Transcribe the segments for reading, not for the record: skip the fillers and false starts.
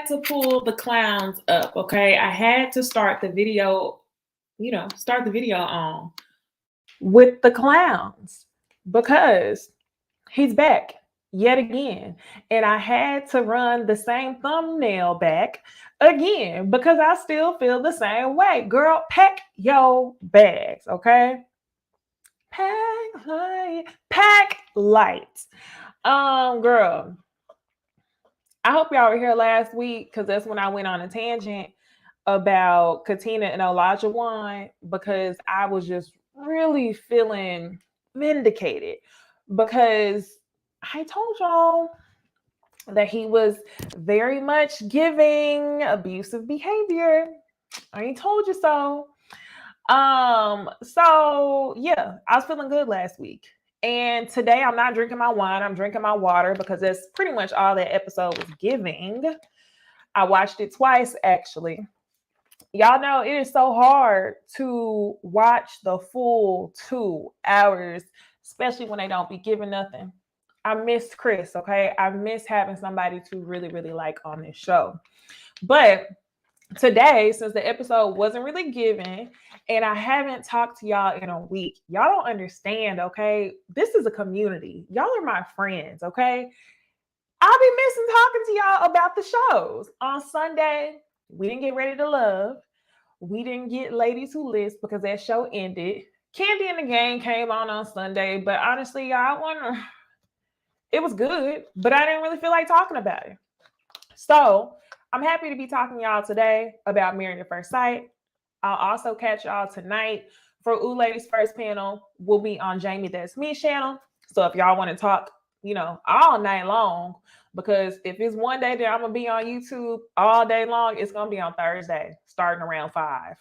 to pull the clowns up, okay? I had to start the video, on with the clowns because he's back yet again. And I had to run the same thumbnail back again because I still feel the same way. Girl, pack your bags, okay? Pack light. Girl, I hope y'all were here last week because that's when I went on a tangent about Katina and Olajuwon because I was just really feeling vindicated because I told y'all that he was very much giving abusive behavior. I ain't told you so. So yeah, I was feeling good last week. And today I'm not drinking my wine, I'm drinking my water because that's pretty much all that episode was giving. I watched it twice actually. Y'all know it is so hard to watch the full 2 hours, especially when they don't be giving nothing. I missed Chris, okay? I miss having somebody to really, really like on this show. But today, since the episode wasn't really given and I haven't talked to y'all in a week, y'all don't understand, okay? This is a community. Y'all are my friends, okay? I'll be missing talking to y'all about the shows. On Sunday, we didn't get Ready to Love. We didn't get Ladies Who List because that show ended. Candy and the Gang came on Sunday, but honestly, y'all, it was good, but I didn't really feel like talking about it. So I'm happy to be talking to y'all today about Married at First Sight. I'll also catch y'all tonight for Ooh Ladies First Panel. We'll be on Jamie That's Me's channel. So if y'all want to talk, all night long, because if it's one day that I'm going to be on YouTube all day long, it's going to be on Thursday, starting around 5.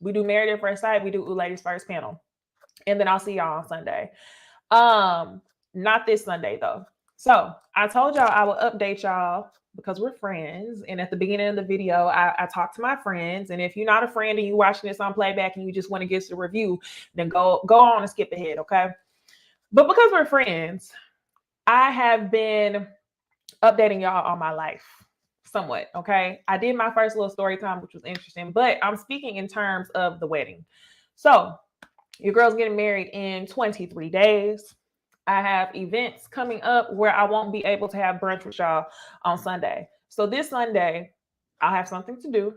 We do Married at First Sight. We do Ooh Ladies First Panel. And then I'll see y'all on Sunday. Not this Sunday, though. So I told y'all I will update y'all because we're friends. And at the beginning of the video, I talk to my friends. And if you're not a friend and you're watching this on playback and you just want to get to review, then go on and skip ahead, okay? But because we're friends, I have been updating y'all on my life somewhat, okay? I did my first little story time, which was interesting, but I'm speaking in terms of the wedding. So your girl's getting married in 23 days. I have events coming up where I won't be able to have brunch with y'all on Sunday. So this Sunday, I'll have something to do.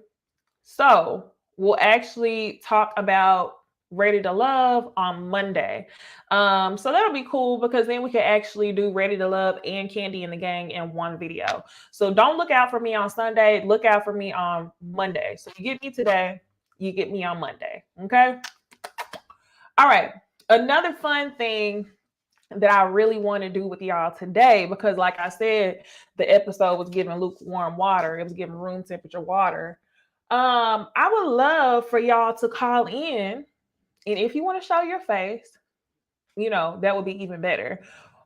So we'll actually talk about Ready to Love on Monday. So that'll be cool because then we can actually do Ready to Love and Candy and the Gang in one video. So don't look out for me on Sunday. Look out for me on Monday. So you get me today, you get me on Monday. Okay? All right. Another fun thing that I really want to do with y'all today, because like I said, the episode was giving lukewarm water. It was giving room temperature water. I would love for y'all to call in. And if you want to show your face, that would be even better.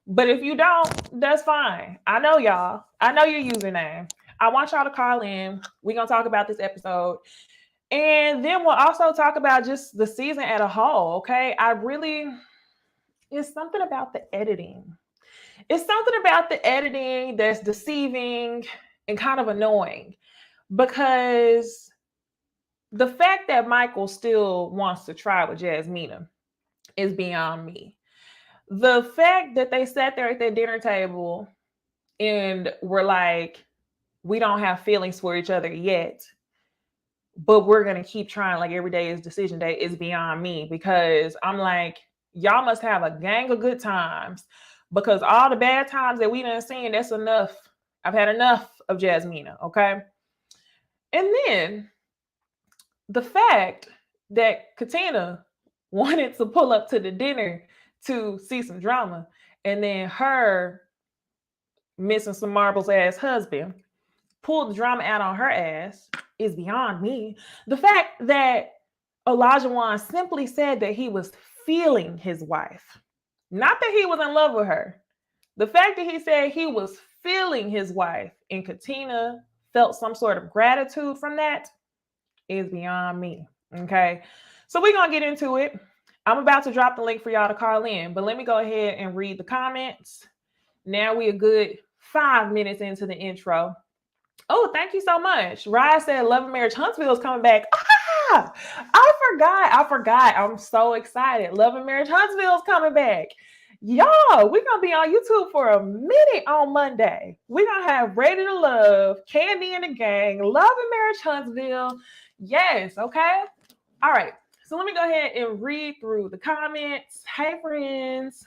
But if you don't, that's fine. I know y'all. I know your username. I want y'all to call in. We're going to talk about this episode. And then we'll also talk about just the season as a whole, okay? It's something about the editing. It's something about the editing that's deceiving and kind of annoying because the fact that Michael still wants to try with Jasmina is beyond me. The fact that they sat there at their dinner table and were like, we don't have feelings for each other yet, but we're going to keep trying like every day is decision day is beyond me because I'm like, y'all must have a gang of good times because all the bad times that we done seen, that's enough. I've had enough of Jasmina, okay? And then the fact that Katina wanted to pull up to the dinner to see some drama and then her missing some marbles ass husband pulled the drama out on her ass is beyond me. The fact that Olajuwon simply said that he was feeling his wife, not that he was in love with her. The fact that he said he was feeling his wife and Katina felt some sort of gratitude from that is beyond me. Okay. So we're going to get into it. I'm about to drop the link for y'all to call in, but let me go ahead and read the comments. Now we're a good 5 minutes into the intro. Oh, thank you so much. Ryan said Love and Marriage Huntsville is coming back. Ah, I forgot. I'm so excited. Love and Marriage Huntsville is coming back. Y'all, we're going to be on YouTube for a minute on Monday. We're going to have Ready to Love, Candy and the Gang, Love and Marriage Huntsville. Yes, okay? All right. So let me go ahead and read through the comments. Hey, friends.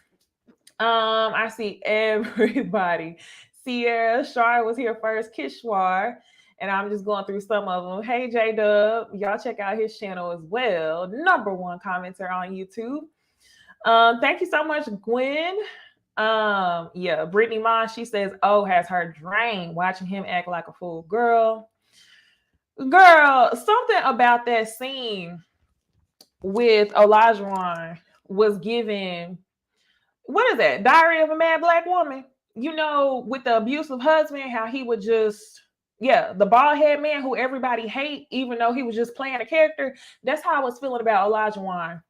I see everybody. Sierra, Shar was here first, Kishwar, and I'm just going through some of them. Hey, J-Dub, y'all check out his channel as well. #1 commenter on YouTube. Thank you so much, Gwen. Yeah, Brittany Mon, she says, oh, has her drained watching him act like a fool. Girl, something about that scene with Olajuwon was given, what is that? Diary of a Mad Black Woman. You know, with the abusive husband, how he would just, the bald head man who everybody hate, even though he was just playing a character. That's how I was feeling about Olajuwon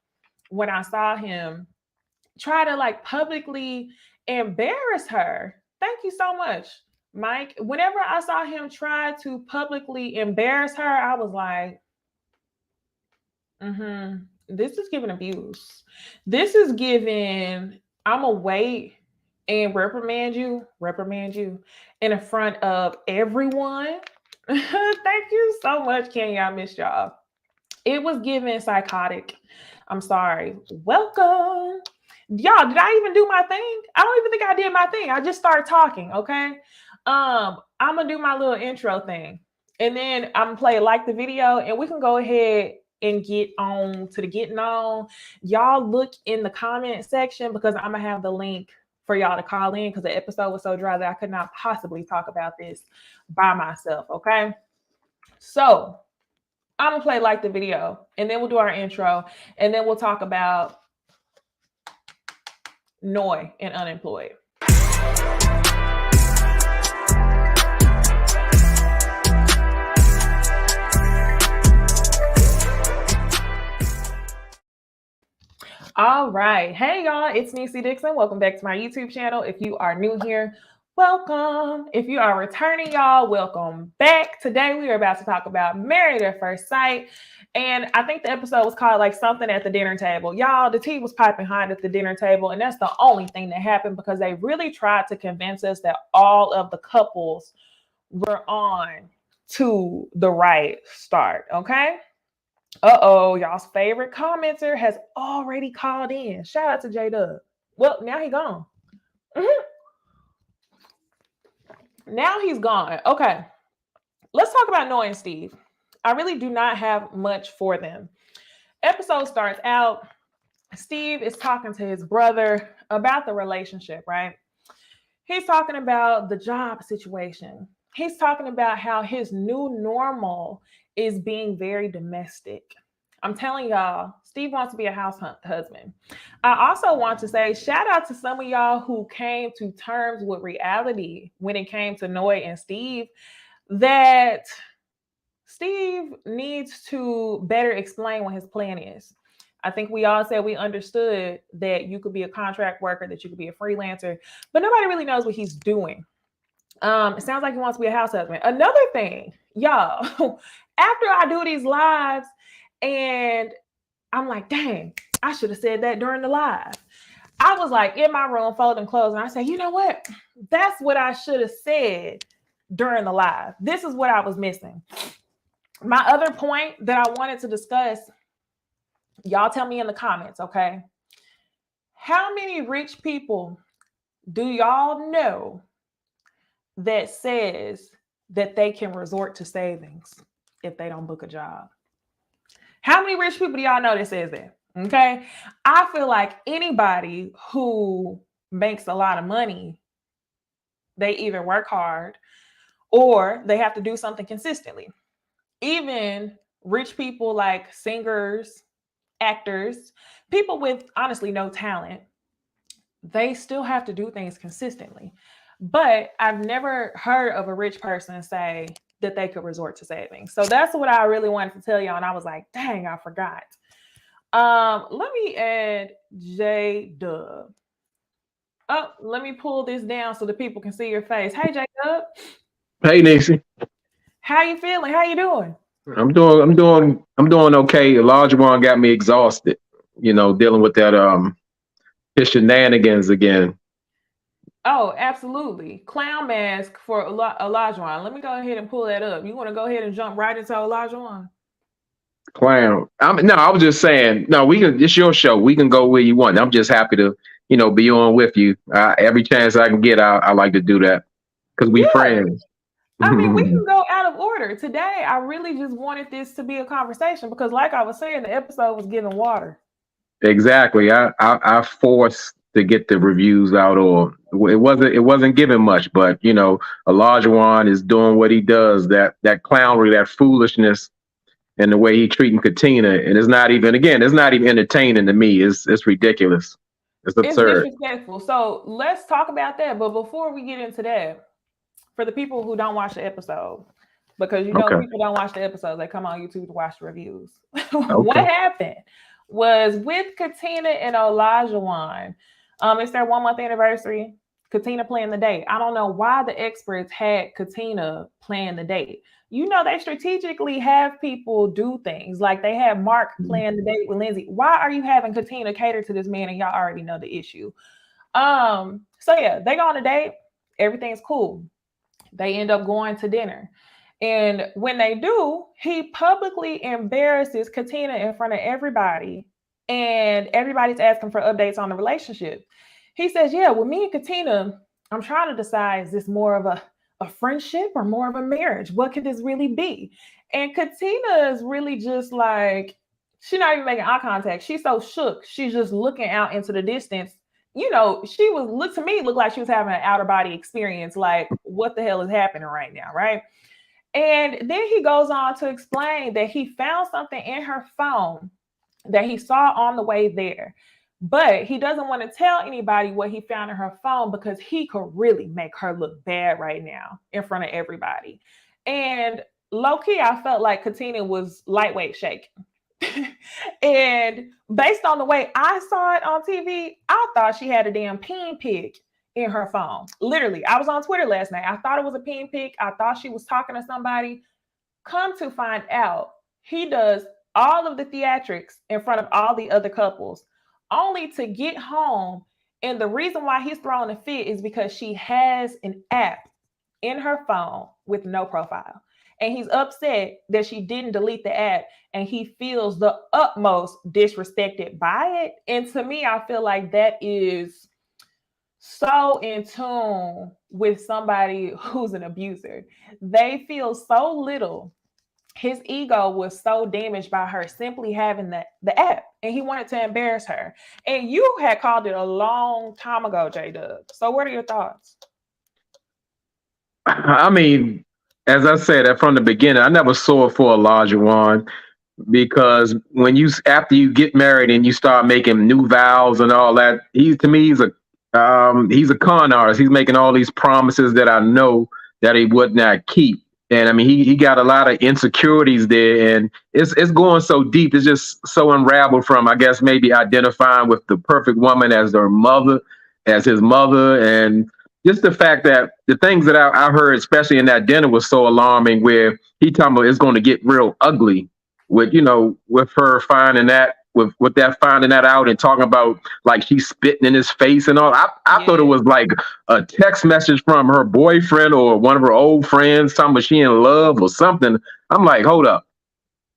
when I saw him try to like publicly embarrass her. Thank you so much, Mike. Whenever I saw him try to publicly embarrass her, I was like, this is giving abuse. This is giving, I'm gonna wait and reprimand you in front of everyone. Thank you so much, Kenya. I missed y'all. It was giving psychotic. I'm sorry. Welcome. Y'all, did I even do my thing? I don't even think I did my thing. I just started talking, okay? I'm gonna do my little intro thing. And then I'm gonna play like the video, and we can go ahead and get on to the getting on. Y'all look in the comment section because I'm gonna have the link for y'all to call in because the episode was so dry that I could not possibly talk about this by myself, okay? So I'm gonna play like the video, and then we'll do our intro, and then we'll talk about Noi and Unemployed. All right. Hey, y'all. It's Necey Dixon. Welcome back to my YouTube channel. If you are new here, welcome. If you are returning, y'all, welcome back. Today, we are about to talk about Married at First Sight. And I think the episode was called like something at the dinner table. Y'all, the tea was piping hot at the dinner table. And that's the only thing that happened because they really tried to convince us that all of the couples were on to the right start. Okay. Y'all's favorite commenter has already called in. Shout out to J-Dub. Well, now he's gone. Now he's gone. Okay. Let's talk about Noi and Steve. I really do not have much for them. Episode starts out, Steve is talking to his brother about the relationship, right? He's talking about the job situation. He's talking about how his new normal is being very domestic. I'm telling y'all, Steve wants to be a house husband. I also want to say shout out to some of y'all who came to terms with reality when it came to Noi and Steve, that Steve needs to better explain what his plan is. I think we all said we understood that you could be a contract worker, that you could be a freelancer, but nobody really knows what he's doing. It sounds like he wants to be a house husband. Another thing, y'all, after I do these lives and I'm like, dang, I should have said that during the live. I was like in my room folding clothes and I said, you know what? That's what I should have said during the live. This is what I was missing. My other point that I wanted to discuss, y'all tell me in the comments, okay? How many rich people do y'all know that says that they can resort to savings if they don't book a job? How many rich people do y'all know that says that? Okay. I feel like anybody who makes a lot of money, they either work hard or they have to do something consistently. Even rich people like singers, actors, people with honestly no talent, they still have to do things consistently. But I've never heard of a rich person say that they could resort to savings. So that's what I really wanted to tell y'all. And I was like, dang, I forgot. Let me add J-Dub. Oh, let me pull this down so the people can see your face. Hey, J-Dub. Hey, Necey. How you feeling? How you doing? I'm doing okay. Olajuwon got me exhausted, dealing with that his shenanigans again. Oh, absolutely. Clown mask for Olajuwon. Let me go ahead and pull that up. You want to go ahead and jump right into Olajuwon? Clown. No, I was just saying, no, we can it's your show. We can go where you want. I'm just happy to, be on with you. Every chance I can get, I like to do that because we Yeah. friends. I mean, we can go out of order. Today, I really just wanted this to be a conversation because, like I was saying, the episode was giving water. Exactly. I forced to get the reviews out, or it wasn't giving much, but Olajuwon is doing what he does. That clownery, that foolishness, and the way he treating Katina, and it's not even entertaining to me. It's ridiculous. It's It's absurd. disrespectful. So let's talk about that. But before we get into that, for the people who don't watch the episode, because Okay. people don't watch the episodes, they come on YouTube to watch the reviews. What Okay. happened was with Katina and Olajuwon. It's their 1 month anniversary. Katina playing the date. I don't know why the experts had Katina playing the date. They strategically have people do things like they had Mark playing the date with Lindsay. Why are you having Katina cater to this man and y'all already know the issue? So yeah, they go on a date, everything's cool. They end up going to dinner. And when they do, he publicly embarrasses Katina in front of everybody. And everybody's asking for updates on the relationship. He says, yeah, with me and Katina, I'm trying to decide, is this more of a friendship or more of a marriage? What could this really be? And Katina is really just like, she's not even making eye contact. She's so shook. She's just looking out into the distance. She was look like she was having an outer body experience. Like, what the hell is happening right now, right? And then he goes on to explain that he found something in her phone that he saw on the way there. But he doesn't want to tell anybody what he found in her phone because he could really make her look bad right now in front of everybody. And low key, I felt like Katina was lightweight shaking. And based on the way I saw it on TV, I thought she had a damn peen pic in her phone. Literally, I was on Twitter last night. I thought it was a peen pic. I thought she was talking to somebody. Come to find out, he does all of the theatrics in front of all the other couples, only to get home. And the reason why he's throwing a fit is because she has an app in her phone with no profile. And he's upset that she didn't delete the app, and he feels the utmost disrespected by it. And to me, I feel like that is so in tune with somebody who's an abuser. They feel so little. His ego was so damaged by her simply having the app, and he wanted to embarrass her. And you had called it a long time ago, J Dub. So what are your thoughts? I mean, as I said from the beginning, I never saw it for Olajuwon because when after you get married and you start making new vows and all that, he's a con artist. He's making all these promises that I know that he would not keep. And I mean, he got a lot of insecurities there, and it's going so deep. It's just so unraveled from, I guess, maybe identifying with the perfect woman as their mother, as his mother, and just the fact that the things that I heard, especially in that dinner, was so alarming. Where he talking about it's going to get real ugly with with her finding that with that finding that out and talking about like she's spitting in his face and all. I thought it Yeah. was like a text message from her boyfriend or one of her old friends, talking about she in love or something. I'm like, hold up,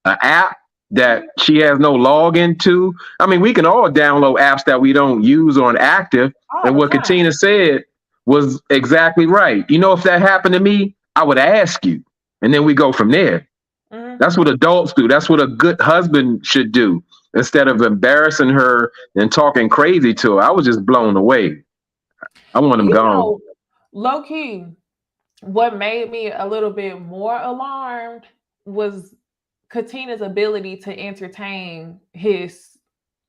an app that she has no login to. I mean, we can all download apps that we don't use or active. All And the what time. Katina said was exactly right. If that happened to me, I would ask you, and then we go from there. Mhm. That's what adults do. That's what a good husband should do instead of embarrassing her and talking crazy to her. I was just blown away. I want him You gone. know, low key, what made me a little bit more alarmed was Katina's ability to entertain his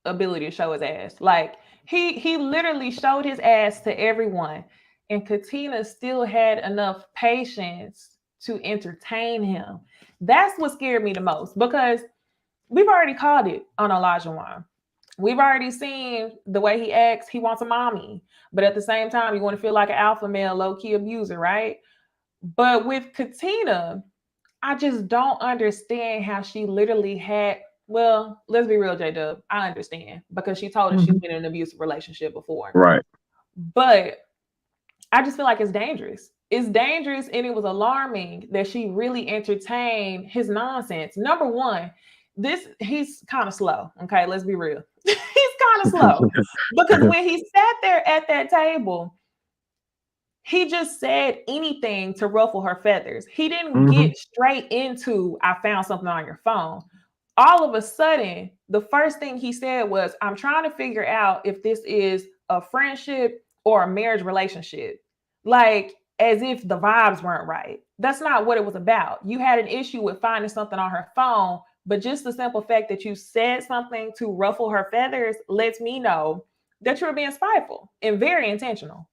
ability to show his ass. Like he literally showed his ass to everyone, and Katina still had enough patience to entertain him. That's what scared me the most because we've already called it on Olajuwon. We've already seen the way he acts. He wants a mommy, but at the same time, you want to feel like an alpha male, low key abuser, right? But with Katina, I just don't understand how she literally had. Well, let's be real, J Dub. I understand because she told us she's Mhm. been in an abusive relationship before. Right. But I just feel like it's dangerous. It's dangerous, and it was alarming that she really entertained his nonsense. Number one, this he's kind of slow. Okay, let's be real. He's kind of slow because when he sat there at that table, he just said anything to ruffle her feathers. He didn't Hmm. get straight into, I found something on your phone. All of a sudden, the first thing he said was, I'm trying to figure out if this is a friendship or a marriage relationship. Like, as if the vibes weren't right. That's not what it was about. You had an issue with finding something on her phone, but just the simple fact that you said something to ruffle her feathers lets me know that you're being spiteful and very intentional.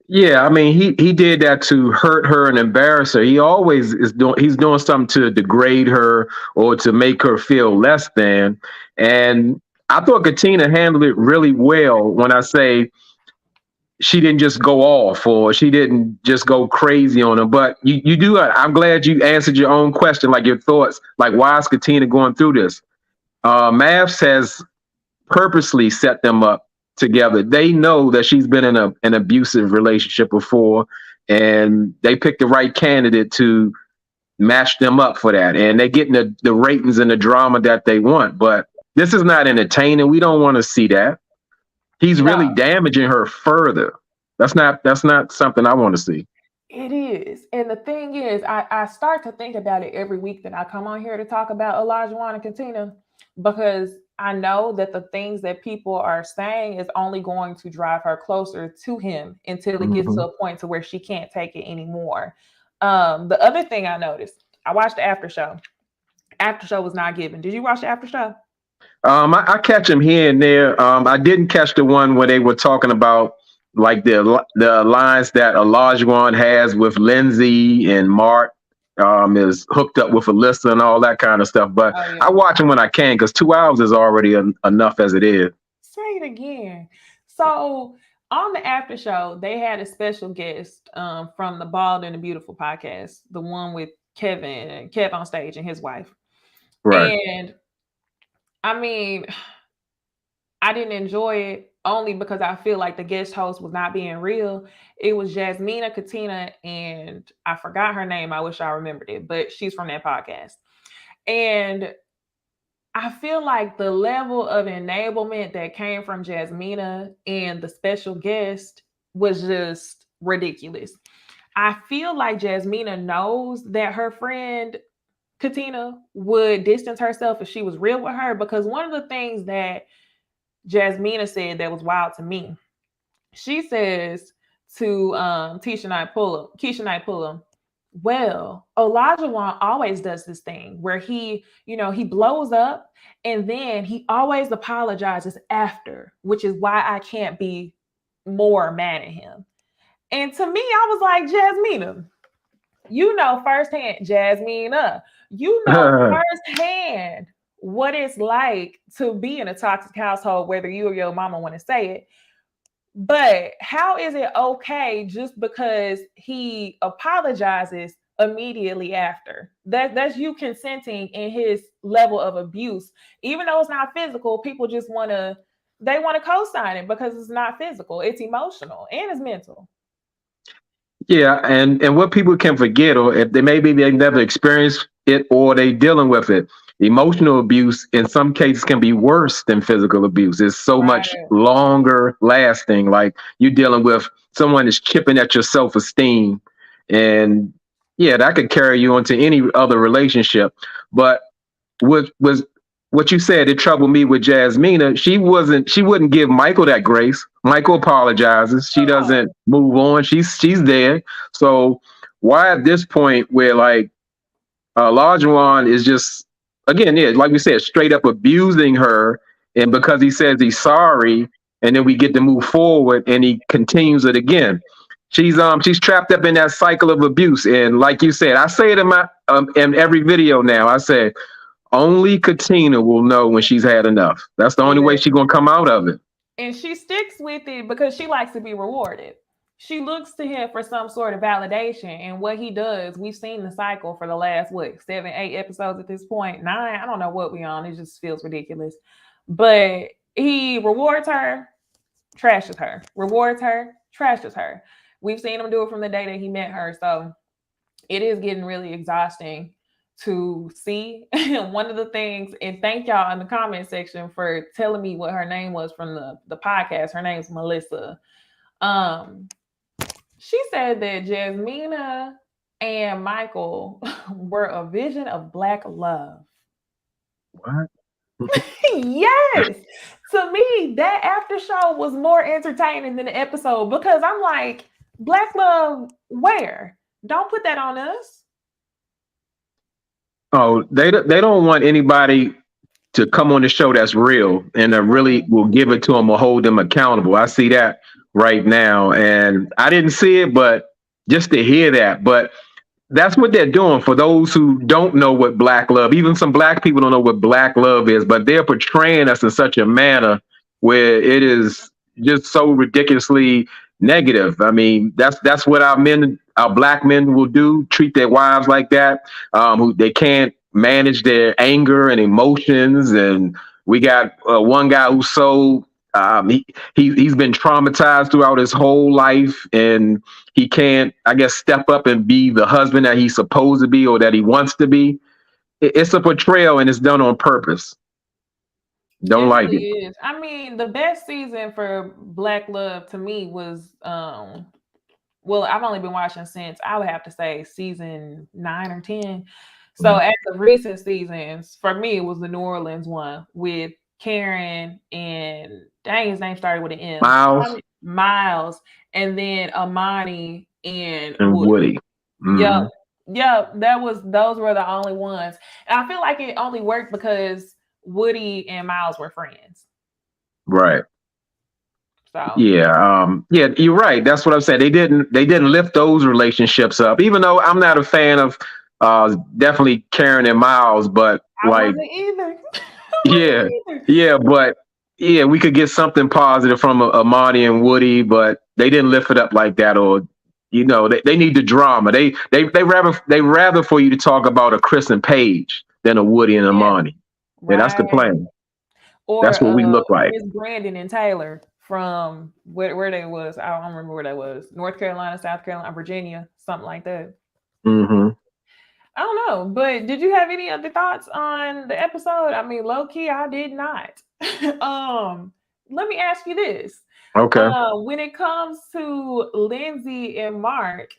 Yeah, I mean, he did that to hurt her and embarrass her. He always is doing. He's doing something to degrade her or to make her feel less than. And I thought Katina handled it really well. When I say she didn't just go off or she didn't just go crazy on him, but you do. I'm glad you answered your own question, like your thoughts, like why is Katina going through this? Mavs has purposely set them up together. They know that she's been in an abusive relationship before, and they picked the right candidate to match them up for that. And they're getting the ratings and the drama that they want. But this is not entertaining. We don't want to see that. He's No, really damaging her further. That's not something I want to see. it is. And the thing is, I start to think about it every week that I come on here to talk about Olajuwon and Katina because I know that the things that people are saying is only going to drive her closer to him until it gets to Mhm. a point to where she can't take it anymore. The other thing I noticed, I watched the after show. After show was not given. Did you watch the after show? I catch them here and there. I didn't catch the one where they were talking about like the alliance that Olajuwon has with Lindsay and Mark. Is hooked up with Alyssa and all that kind of stuff. But Oh I yeah. watch them when I can because 2 hours is already enough as it is. Say it again. So on the after show, they had a special guest from the Bald and the Beautiful podcast, the one with Kevin and Kev on stage and his wife. Right. And I mean, I didn't enjoy it only because I feel like the guest host was not being real. It was Jasmina, Katina, and I forgot her name. I wish I remembered it, but she's from that podcast. And I feel like the level of enablement that came from Jasmina and the special guest was just ridiculous. I feel like Jasmina knows that her friend Katina would distance herself if she was real with her because one of the things that Jasmina said that was wild to me, she says to Keisha Knight Pullum, well, Olajuwon always does this thing where he blows up and then he always apologizes after, which is why I can't be more mad at him. And to me, I was like, Jasmina, you know firsthand, Jasmina, you know firsthand what it's like to be in a toxic household, whether you or your mama want to say it. But how is it okay just because he apologizes immediately after? That's you consenting in his level of abuse. Even though it's not physical, people just want to co-sign it because it's not physical, it's emotional and it's mental. Yeah, and what people can forget, or if they never experienced it or they dealing with it, emotional abuse in some cases can be worse than physical abuse. It's so much Right. longer lasting. Like you're dealing with someone that's chipping at your self esteem, and yeah, that could carry you into any other relationship. But what you said, it troubled me with Jasmina. She wouldn't give Michael that grace. Michael apologizes. She No. doesn't move on. She's there. So why at this point where like Olajuwon is just again, yeah, like we said, straight up abusing her, and because he says he's sorry, and then we get to move forward, and he continues it again. She's trapped up in that cycle of abuse, and like you said, I say it in every video now. I say only Katina will know when she's had enough. That's the only way she's Exactly. gonna come out of it. And she sticks with it because she likes to be rewarded. she looks to him for some sort of validation. And what he does, we've seen the cycle for the last, 7, 8 episodes at this point, 9. I don't know what we on. It just feels ridiculous. But he rewards her, trashes her, rewards her, trashes her. We've seen him do it from the day that he met her. So it is getting really exhausting to see. One of the things, and thank y'all in the comment section for telling me what her name was from the podcast. Her name's Melissa. She said that Jasmina and Michael were a vision of Black love. What? Yes. To me, that after show was more entertaining than the episode because I'm like, Black love, where? Don't put that on us. Oh, they don't want anybody to come on the show that's real and that really will give it to them or hold them accountable. I see that right now, and I didn't see it, but just to hear that. But that's what they're doing for those who don't know what Black love. Even some Black people don't know what Black love is, but they're portraying us in such a manner where it is just so ridiculously negative. I mean, that's what our Black men will do, treat their wives like that, who they can't manage their anger and emotions. And we got one guy who's so he's been traumatized throughout his whole life, and he can't, I guess, step up and be the husband that he's supposed to be or that he wants to be. It's a portrayal, and it's done on purpose. Don't like it. Is. I mean, the best season for Black love to me was well, I've only been watching since, I would have to say, season 9 or 10. So at the recent seasons, for me, it was the New Orleans one with Karen and dang, his name started with an M. Miles, and then Amani and Woody. Mm-hmm. Yep. Those were the only ones. And I feel like it only worked because Woody and Miles were friends. Right. So yeah, you're right. That's what I'm saying. They didn't lift those relationships up, even though I'm not a fan of definitely Karen and Miles, but I wasn't either. But we could get something positive from Amani and Woody, but they didn't lift it up like that. Or they need the drama. They rather for you to talk about a Chris and Paige than a Woody and Amani. Right. Yeah, that's the plan. Or that's what we look like. Miss Brandon and Taylor from where they was. I don't remember where that was. North Carolina, South Carolina, Virginia, something like that. Mm-hmm. I don't know, but did you have any other thoughts on the episode? I mean, low key, I did not. Let me ask you this. Okay. When it comes to Lindsay and Mark,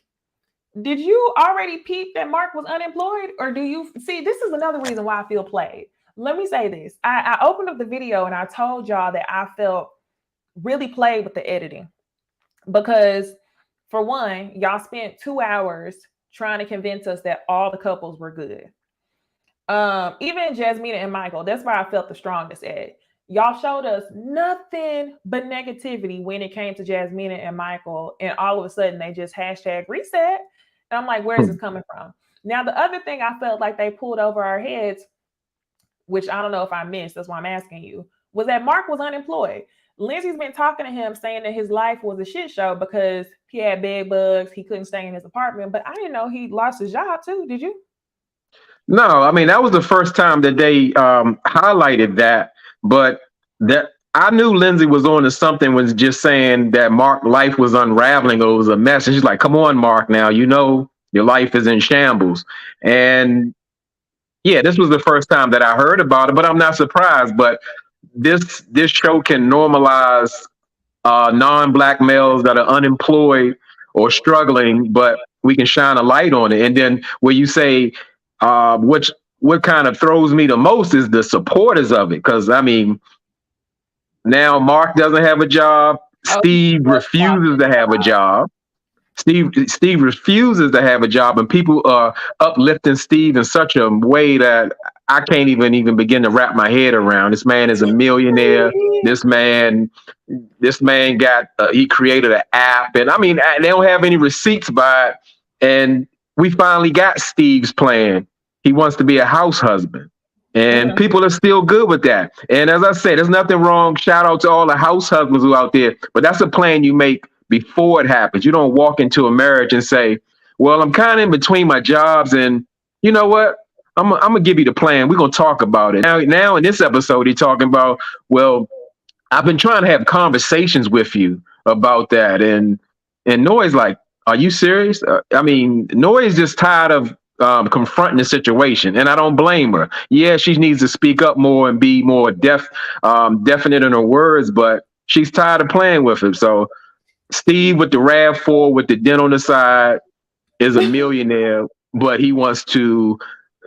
did you already peep that Mark was unemployed, or do you see? This is another reason why I feel played. Let me say this. I opened up the video and I told y'all that I felt really played with the editing because, for one, y'all spent 2 hours trying to convince us that all the couples were good. Even Jasmina and Michael, that's where I felt the strongest at. Y'all showed us nothing but negativity when it came to Jasmina and Michael, and all of a sudden they just hashtag reset. And I'm like, where is this coming from? Now, the other thing I felt like they pulled over our heads, which I don't know if I missed, that's why I'm asking you, was that Mark was unemployed. Lindsay's been talking to him saying that his life was a shit show because he had bed bugs, he couldn't stay in his apartment, but I didn't know he lost his job too. Did you? No, I mean, that was the first time that they highlighted that, but that I knew Lindsay was on to something, was just saying that Mark's life was unraveling or it was a mess. And she's like, come on, Mark, now, your life is in shambles. And yeah, this was the first time that I heard about it, but I'm not surprised. But this show can normalize non-Black males that are unemployed or struggling, but we can shine a light on it. And then where you say, what kind of throws me the most is the supporters of it. Because, I mean, now Mark doesn't have a job. Steve refuses to have a job. Steve refuses to have a job, and people are uplifting Steve in such a way that I can't even begin to wrap my head around. This man is a millionaire. This man got he created an app, and I mean, they don't have any receipts by it. And we finally got Steve's plan. He wants to be a house husband, and people are still good with that. And as I said, there's nothing wrong. Shout out to all the house husbands who are out there, but that's a plan you make before it happens. You don't walk into a marriage and say, well, I'm kind of in between my jobs, and you know what? I'm gonna give you the plan. We're gonna talk about it. Now in this episode, he's talking about, well, I've been trying to have conversations with you about that. And Noy's like, are you serious? I mean, Noy's just tired of confronting the situation, and I don't blame her. Yeah, she needs to speak up more and be more definite in her words, but she's tired of playing with him. So Steve with the RAV4 with the dent on the side is a millionaire, but he wants to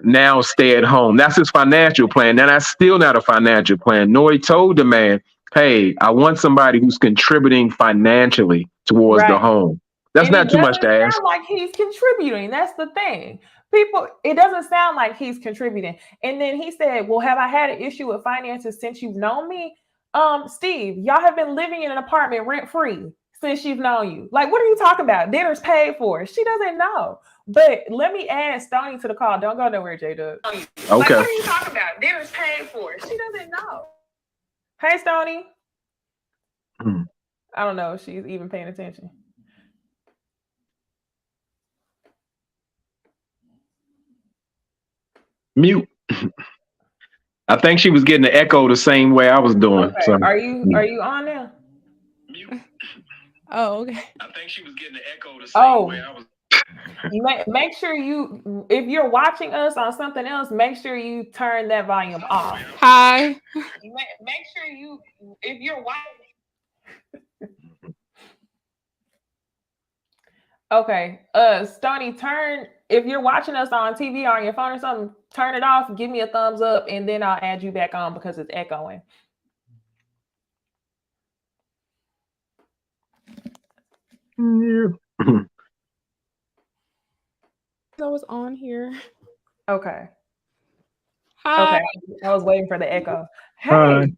now stay at home. That's his financial plan. Now that's still not a financial plan. Noy told the man, hey, I want somebody who's contributing financially towards the home. That's not too much to ask. It doesn't sound like he's contributing. That's the thing. It doesn't sound like he's contributing. And then he said, well, have I had an issue with finances since you've known me? Steve, y'all have been living in an apartment rent-free since you've known you. Like, what are you talking about? Dinner's paid for. She doesn't know. But let me add Stoney to the call. Don't go nowhere, J-Dub. Okay. Like, what are you talking about? Dinner's paid for. She doesn't know. Hey, Stoney. I don't know if she's even paying attention. Mute. I think she was getting the echo the same way I was doing. Okay. So. Are you on now? Mute. Oh, okay. I think she was getting the echo the same way I was. Make sure if you're watching us on something else, make sure you turn that volume off. Hi. Make sure if you're watching. Okay. Stoney, if you're watching us on TV or on your phone or something, turn it off, give me a thumbs up, and then I'll add you back on because it's echoing. I was on here. Okay. Hi. Okay. I was waiting for the echo. Hey.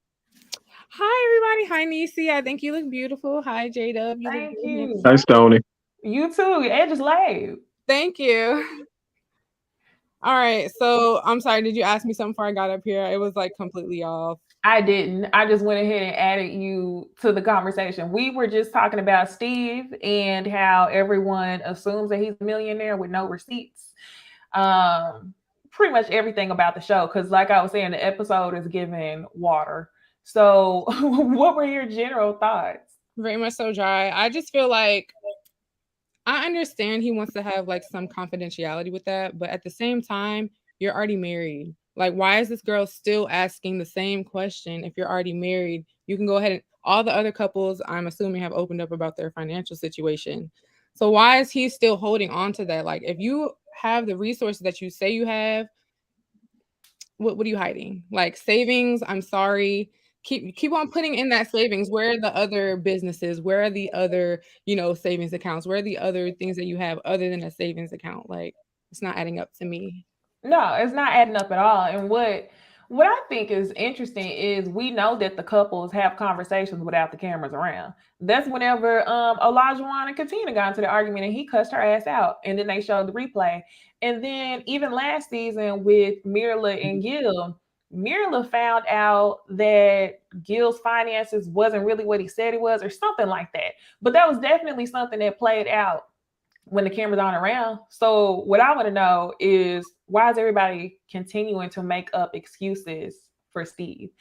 Hi, everybody. Hi, Necey. I think you look beautiful. Hi, J-Dub. Thank you. Hi, Stoney. You too. Your edge is laid. Thank you. All right. So I'm sorry. Did you ask me something before I got up here? It was like completely off. I didn't. I just went ahead and added you to the conversation. We were just talking about Steve and how everyone assumes that he's a millionaire with no receipts. Pretty much everything about the show. Because like I was saying, the episode is giving water. So what were your general thoughts? Very much so dry. I just feel like I understand he wants to have like some confidentiality with that. But at the same time, you're already married. Like, why is this girl still asking the same question? If you're already married, you can go ahead and all the other couples, I'm assuming, have opened up about their financial situation. So why is he still holding on to that? Like, if you have the resources that you say you have, what are you hiding? Like savings, I'm sorry. Keep on putting in that savings. Where are the other businesses? Where are the other, savings accounts? Where are the other things that you have other than a savings account? Like, it's not adding up to me. No, it's not adding up at all. And what I think is interesting is we know that the couples have conversations without the cameras around. That's whenever Olajuwon and Katina got into the argument and he cussed her ass out. And then they showed the replay. And then even last season with Mirla and Gil, Mirla found out that Gil's finances wasn't really what he said it was or something like that. But that was definitely something that played out when the cameras aren't around. So what I want to know is, why is everybody continuing to make up excuses for Steve?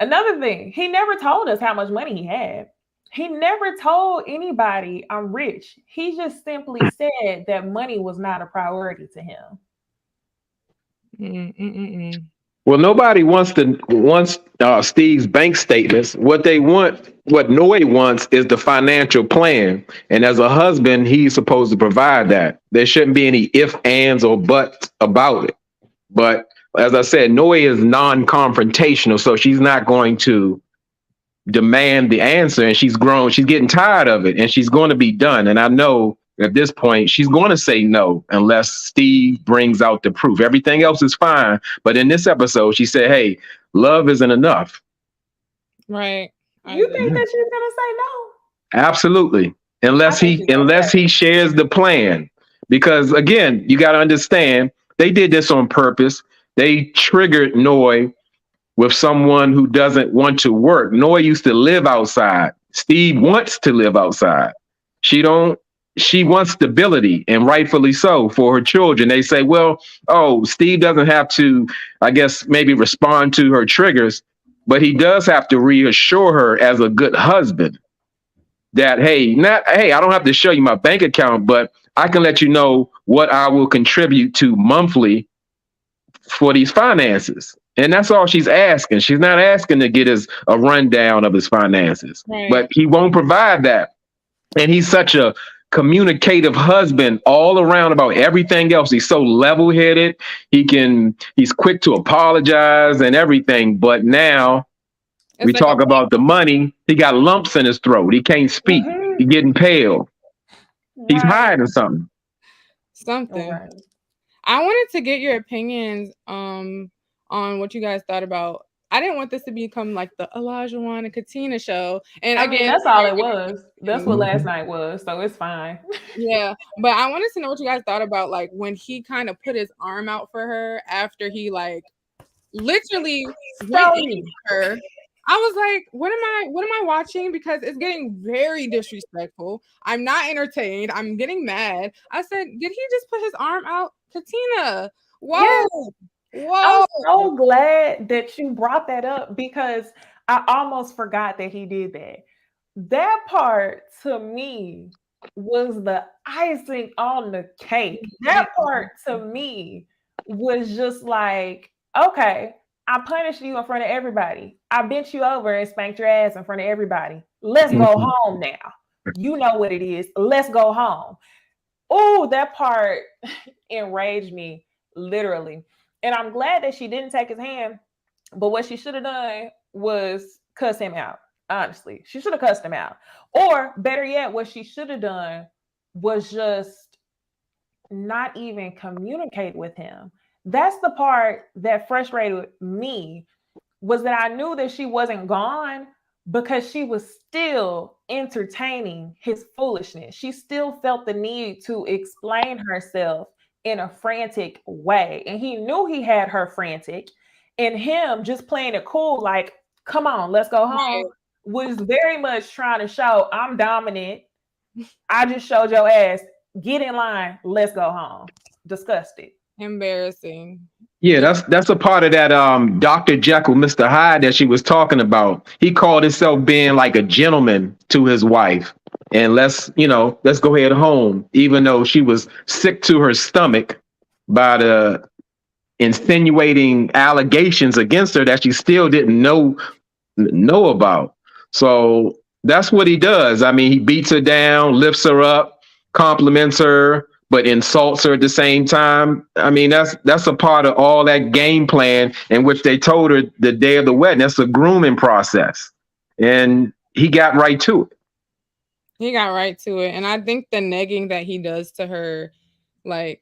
Another thing, he never told us how much money he had. He never told anybody I'm rich. He just simply said that money was not a priority to him. Well, nobody wants Steve's bank statements. What Noy wants is the financial plan. And as a husband, he's supposed to provide that. There shouldn't be any ifs, ands, or buts about it. But as I said, Noy is non-confrontational, so she's not going to demand the answer. And she's grown. She's getting tired of it, and she's going to be done. And I know at this point, she's going to say no unless Steve brings out the proof. Everything else is fine. But in this episode, she said, hey, love isn't enough. Right. You think that she's going to say no? Absolutely. Unless he shares the plan. Because again, you got to understand, they did this on purpose. They triggered Noy with someone who doesn't want to work. Noy used to live outside. Steve wants to live outside. She wants stability, and rightfully so, for her children. They say, well, oh, Steve doesn't have to, I guess, maybe respond to her triggers, but he does have to reassure her as a good husband that, hey, I don't have to show you my bank account, but I can let you know what I will contribute to monthly for these finances. And that's all she's asking. She's not asking to get a rundown of his finances, Right. but he won't provide that. And he's such a communicative husband all around about everything else. He's so level-headed. He's quick to apologize and everything. But now we It's like talk about the money. He got lumps in his throat. He can't speak. He's getting pale. He's hiding something. something. Right. I wanted to get your opinions on what you guys thought about. I didn't want this to become like the Olajuwon and Katina show. And I mean, again, that's all it was. That's what last night was, so it's fine. yeah, but I wanted to know what you guys thought about like when he kind of put his arm out for her after he like literally went into her. I was like, what am I watching? Because it's getting very disrespectful. I'm not entertained. I'm getting mad. I said, did he just put his arm out? Katina, whoa. Yes. Whoa. I'm so glad that you brought that up because I almost forgot that he did that. That part to me was the icing on the cake. That part to me was just like, okay, I punished you in front of everybody. I bent you over and spanked your ass in front of everybody. Let's go home now. You know what it is. Let's go home. Oh, that part enraged me, literally. And I'm glad that she didn't take his hand. But what she should have done was cuss him out. Honestly, she should have cussed him out. Or better yet, what she should have done was just not even communicate with him. That's the part that frustrated me, was that I knew that she wasn't gone because she was still entertaining his foolishness. She still felt the need to explain herself in a frantic way. And he knew he had her frantic, and him just playing it cool, like, come on, let's go home, was very much trying to show I'm dominant. I just showed your ass. Get in line. Let's go home. Disgusted. Embarrassing. Yeah, that's a part of that Dr. Jekyll, Mr. Hyde that she was talking about. He called himself being like a gentleman to his wife. And let's go ahead home, even though she was sick to her stomach by the insinuating allegations against her that she still didn't know about. So that's what he does. I mean, he beats her down, lifts her up, compliments her, but insults her at the same time. I mean, that's a part of all that game plan in which they told her the day of the wedding. That's a grooming process. And he got right to it. He got right to it. And I think the negging that he does to her, like,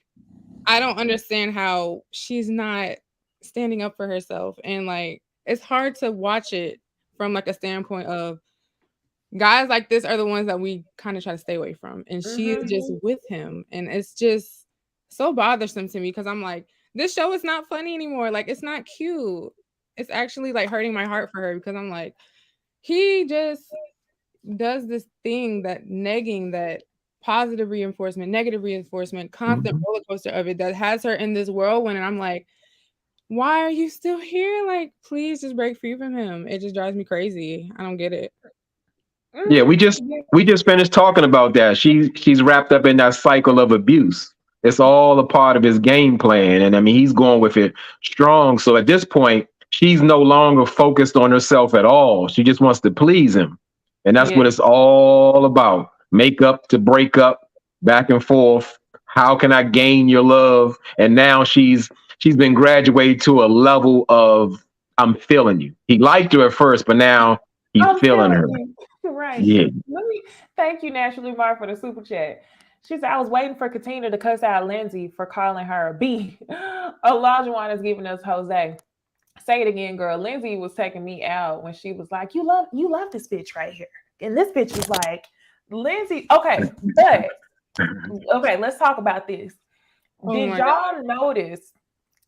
I don't understand how she's not standing up for herself. And like, it's hard to watch it from like a standpoint of guys like this are the ones that we kind of try to stay away from. And she is just with him. And it's just so bothersome to me because I'm like, this show is not funny anymore. Like, it's not cute. It's actually like hurting my heart for her because I'm like, he just does this thing, that negging, that positive reinforcement, negative reinforcement, constant roller coaster of it that has her in this whirlwind. And I'm like, why are you still here? Like, please just break free from him. It just drives me crazy. I don't get it. Yeah, we just finished talking about that. She's wrapped up in that cycle of abuse. It's all a part of his game plan. And I mean, he's going with it strong. So at this point, she's no longer focused on herself at all. She just wants to please him. And that's what it's all about. Make up to break up, back and forth. How can I gain your love? And now she's been graduated to a level of I'm feeling you. He liked her at first, but now he's feeling her. Right. Yeah. Thank you, Naturally Mark, for the super chat. She said, I was waiting for Katina to cuss out Lindsay for calling her a B. Olajuwon is giving us Jose. Say it again, girl. Lindsay was taking me out when she was like, you love this bitch right here. And this bitch was like, Lindsay, okay, but okay, let's talk about this. Did y'all notice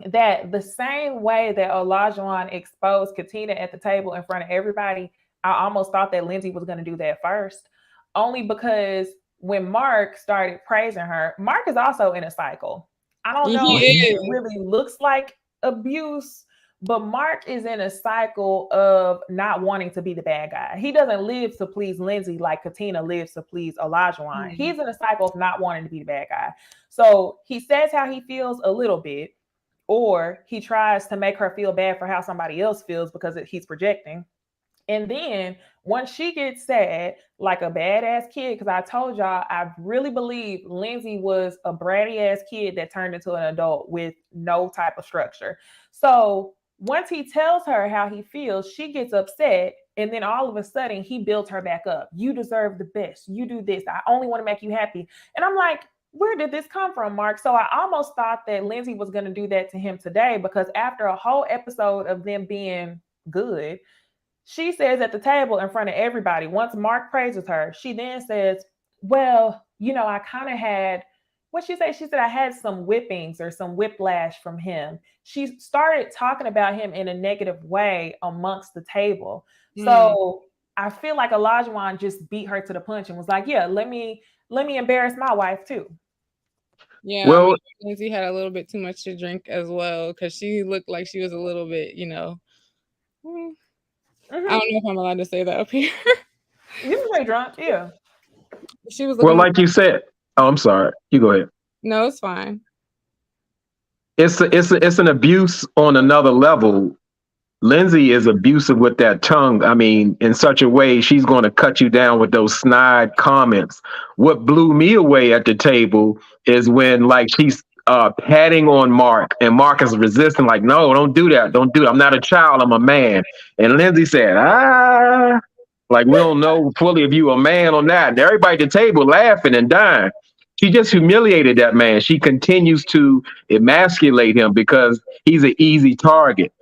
that the same way that Olajuwon exposed Katina at the table in front of everybody, I almost thought that Lindsay was going to do that first, only because when Mark started praising her, Mark is also in a cycle. I don't know He if it is. really looks like abuse, but Mark is in a cycle of not wanting to be the bad guy. He doesn't live to please Lindsay like Katina lives to please Olajuwon. He's in a cycle of not wanting to be the bad guy. So he says how he feels a little bit, or he tries to make her feel bad for how somebody else feels because he's projecting. And then once she gets sad, like a badass kid, because I told y'all, I really believe Lindsay was a bratty ass kid that turned into an adult with no type of structure. So once he tells her how he feels, she gets upset. And then all of a sudden, he builds her back up. You deserve the best. You do this. I only want to make you happy. And I'm like, where did this come from, Mark? So I almost thought that Lindsay was going to do that to him today, because after a whole episode of them being good, she says at the table in front of everybody, once Mark praises her, she then says, well, I kind of had, what she say? She said, I had some whippings or some whiplash from him. She started talking about him in a negative way amongst the table. So I feel like Olajuwon just beat her to the punch and was like, yeah, let me embarrass my wife too. Yeah, Well, Lindsay had a little bit too much to drink as well, because she looked like she was a little bit, I don't know if I'm allowed to say that up here. You can say drunk, yeah. She was looking. like you said, oh, I'm sorry. You go ahead. No, it's fine. It's an abuse on another level. Lindsay is abusive with that tongue. I mean, in such a way, she's going to cut you down with those snide comments. What blew me away at the table is when, like, she's patting on Mark, and Mark is resisting, like, no, don't do that. Don't do it. I'm not a child. I'm a man. And Lindsay said, like, we don't know fully if you a man or not. And everybody at the table laughing and dying. She just humiliated that man. She continues to emasculate him because he's an easy target.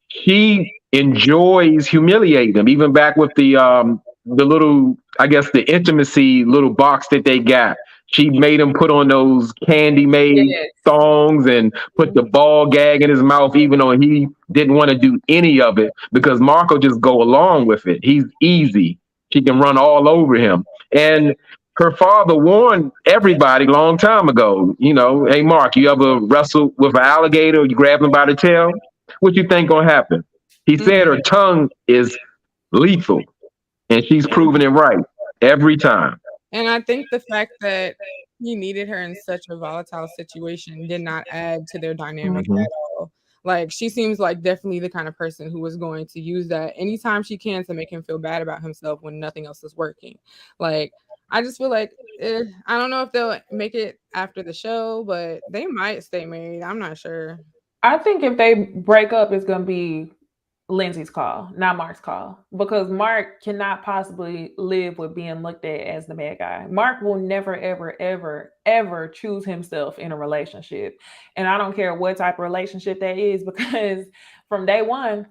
She enjoys humiliating them, even back with the little, I guess, the intimacy little box that they got. She made him put on those candy made thongs and put the ball gag in his mouth, even though he didn't want to do any of it, because Marco just go along with it. He's easy. She can run all over him. And her father warned everybody long time ago, hey, Mark, you ever wrestle with an alligator? You grab him by the tail? What you think gonna happen? He said her tongue is lethal, and she's proven it right every time. And I think the fact that he needed her in such a volatile situation did not add to their dynamic at all. Like, she seems like definitely the kind of person who was going to use that anytime she can to make him feel bad about himself when nothing else is working. Like, I just feel like, I don't know if they'll make it after the show, but they might stay married. I'm not sure. I think if they break up, it's going to be Lindsay's call, not Mark's call, because Mark cannot possibly live with being looked at as the bad guy. Mark will never, ever, ever, ever choose himself in a relationship. And I don't care what type of relationship that is, because from day one,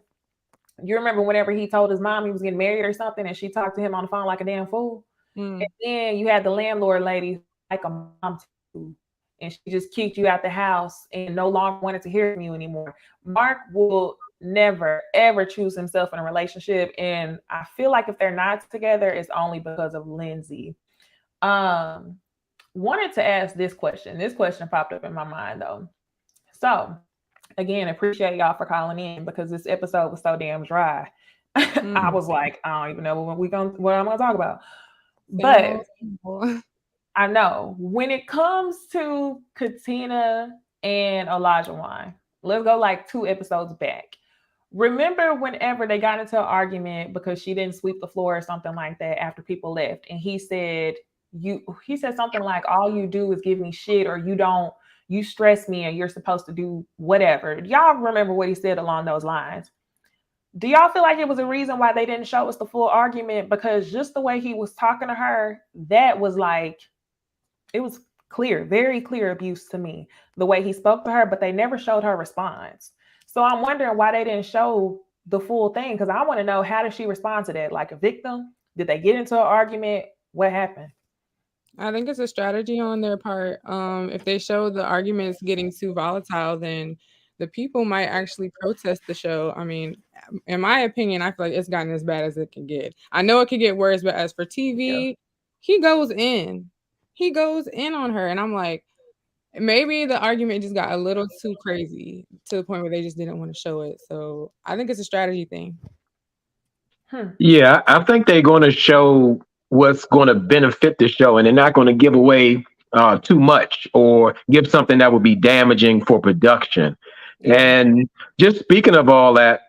you remember whenever he told his mom he was getting married or something, and she talked to him on the phone like a damn fool. And then you had the landlord lady like a mom too, and she just kicked you out the house and no longer wanted to hear from you anymore. Mark will never, ever choose himself in a relationship. And I feel like if they're not together, it's only because of Lindsay. Wanted to ask this question. This question popped up in my mind though. So again, appreciate y'all for calling in, because this episode was so damn dry. I was like, I don't even know what I'm gonna talk about. But I know when it comes to Katina and Olajuwon, let's go like 2 episodes back. Remember whenever they got into an argument because she didn't sweep the floor or something like that after people left, and he said something like, all you do is give me shit, or you stress me, and you're supposed to do whatever. Y'all remember what he said along those lines? Do y'all feel like it was a reason why they didn't show us the full argument? Because just the way he was talking to her, that was like, it was clear, very clear abuse to me, the way he spoke to her, but they never showed her response. So I'm wondering why they didn't show the full thing, because I want to know, how did she respond to that? Like a victim? Did they get into an argument? What happened? I think it's a strategy on their part. If they show the arguments getting too volatile, then the people might actually protest the show. I mean, in my opinion, I feel like it's gotten as bad as it can get. I know it could get worse, but as for TV, he goes in. he goes in on her. And I'm like, maybe the argument just got a little too crazy to the point where they just didn't want to show it. So I think it's a strategy thing. Yeah, I think they're going to show what's going to benefit the show, and they're not going to give away too much or give something that would be damaging for production. Yeah. And just speaking of all that,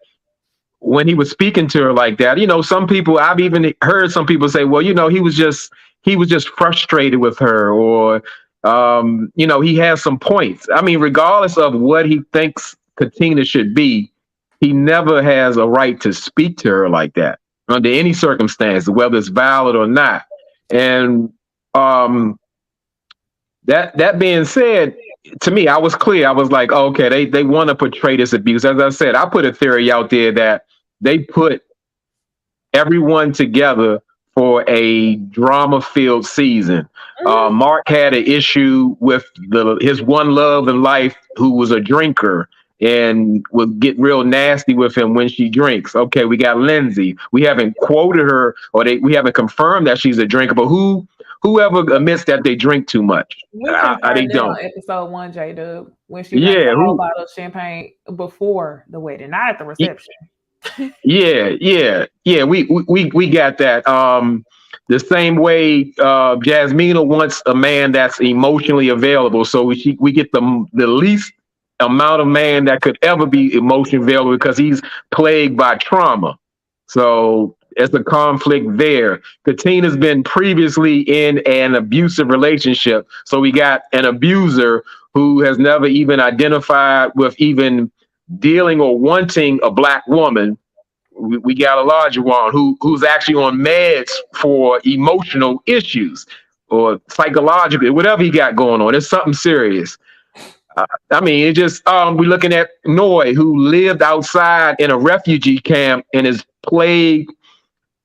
when he was speaking to her like that, some people, I've even heard some people say, well, he was just frustrated with her, or he has some points. I mean, regardless of what he thinks Katina should be, he never has a right to speak to her like that under any circumstance, whether it's valid or not. And that being said, to me, I was clear. I was like, okay, they want to portray this abuse. As I said, I put a theory out there that they put everyone together for a drama-filled season. Mark had an issue with his one love in life, who was a drinker, and would get real nasty with him when she drinks. Okay, we got Lindsay. We haven't quoted her, or we haven't confirmed that she's a drinker, but whoever admits that they drink too much, they don't. On episode 1, J-Dub, when she drank a whole bottle of champagne before the wedding, not at the reception. Yeah. We got that. The same way Jasmina wants a man that's emotionally available, so we get the least amount of man that could ever be emotionally available because he's plagued by trauma. So it's a conflict there. Katina's been previously in an abusive relationship, so we got an abuser who has never even identified with even dealing or wanting a black woman. We got Olajuwon, who's actually on meds for emotional issues or psychological, whatever he got going on. It's something serious. I mean, it just we're looking at Noi, who lived outside in a refugee camp and is plagued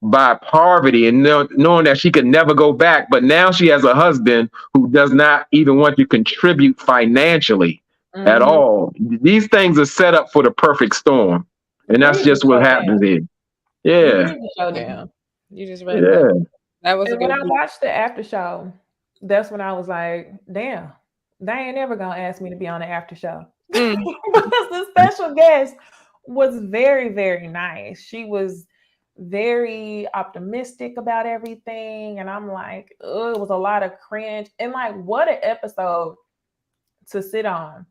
by poverty and knowing that she could never go back. But now she has a husband who does not even want to contribute financially at all. These things are set up for the perfect storm. And that's just what happens here. Yeah. You just read that. That was when I watched the after show, that's when I was like, damn, they ain't never gonna ask me to be on the after show. Because the special guest was very, very nice. She was very optimistic about everything. And I'm like, it was a lot of cringe. And like, what an episode to sit on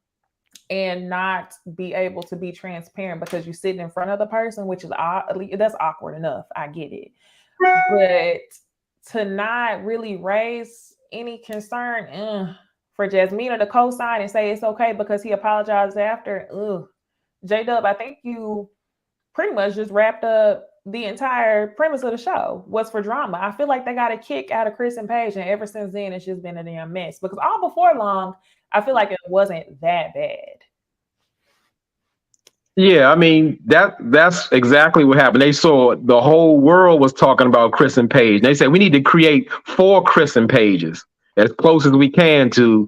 and not be able to be transparent because you're sitting in front of the person, which is that's awkward enough. I get it. But to not really raise any concern for Jasmina to co-sign and say it's okay because he apologized after, J-Dub, I think you pretty much just wrapped up the entire premise of the show was for drama. I feel like they got a kick out of Chris and Paige, and ever since then, it's just been a damn mess. Because all before long, I feel like it wasn't that bad. Yeah, I mean, that's exactly what happened. They saw the whole world was talking about Chris and Paige. They said we need to create 4 Chris and Paiges as close as we can to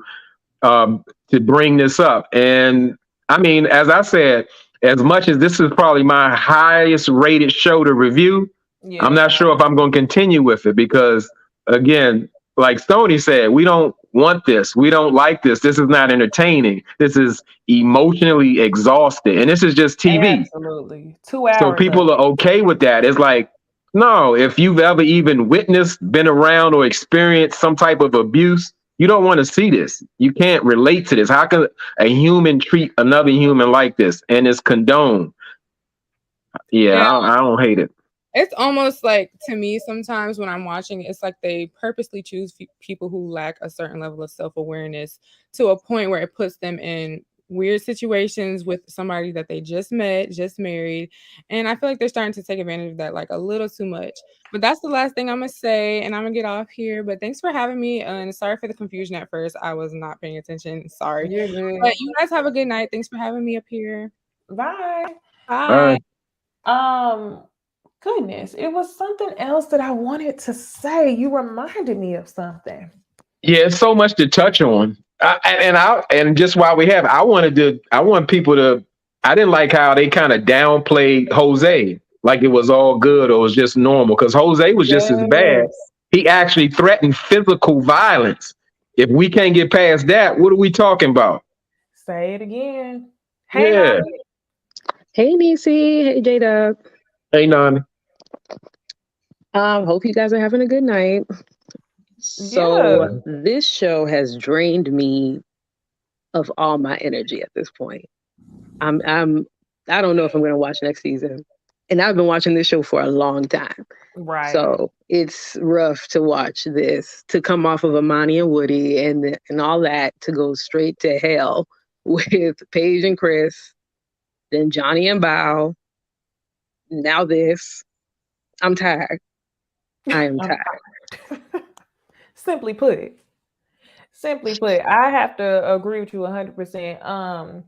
bring this up. And I mean, as I said, as much as this is probably my highest rated show to review, I'm not sure if I'm going to continue with it because, again, like Stoney said, we don't want this. We don't like this. This is not entertaining. This is emotionally exhausted. And this is just TV. Absolutely. 2 hours. So people are okay with that. It's like, no, if you've ever even witnessed, been around or experienced some type of abuse, you don't want to see this. You can't relate to this. How can a human treat another human like this? And it's condoned. Yeah. I don't hate it. It's almost like, to me, sometimes when I'm watching, it's like they purposely choose people who lack a certain level of self-awareness to a point where it puts them in weird situations with somebody that they just met, just married. And I feel like they're starting to take advantage of that like a little too much. But that's the last thing I'm going to say, and I'm going to get off here. But thanks for having me. And sorry for the confusion at first. I was not paying attention. Sorry. But you guys have a good night. Thanks for having me up here. Bye. Bye. Goodness, it was something else that I wanted to say. You reminded me of something. Yeah, it's so much to touch on. And just while we have, I want people to, I didn't like how they kind of downplayed Jose, like it was all good or it was just normal, because Jose was just as bad. He actually threatened physical violence. If we can't get past that, what are we talking about? Say it again. Hey, Yeah. Nani. Hey, Necey. Hey, J-Dub. Hey, Nani. Hope you guys are having a good night. So Yeah. this show has drained me of all my energy at this point. I don't know if I'm going to watch next season. And I've been watching this show for a long time. Right. So it's rough to watch this, to come off of Amani and Woody and all that, to go straight to hell with Paige and Chris, then Johnny and Bao, now this. I'm tired. I am tired. Simply put, I have to agree with you 100%.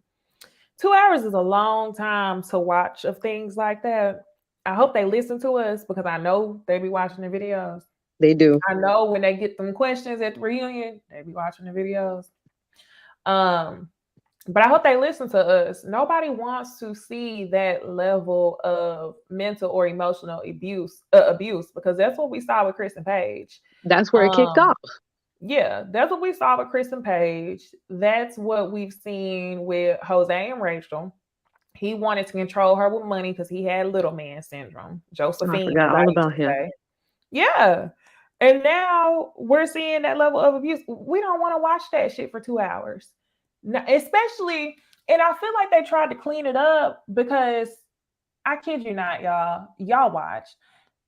2 hours is a long time to watch of things like that. I hope they listen to us because I know they be watching the videos. They do. I know when they get them questions at the reunion, they be watching the videos. But I hope they listen to us. Nobody wants to see that level of mental or emotional abuse because that's what we saw with Chris and Paige. That's where it kicked off. Yeah, that's what we saw with Chris and Paige. That's what we've seen with Jose and Rachel. He wanted to control her with money because he had little man syndrome. Josephine. I forgot all about him. Yeah. And now we're seeing that level of abuse. We don't want to watch that shit for 2 hours. Especially, and I feel like they tried to clean it up because I kid you not, y'all watched.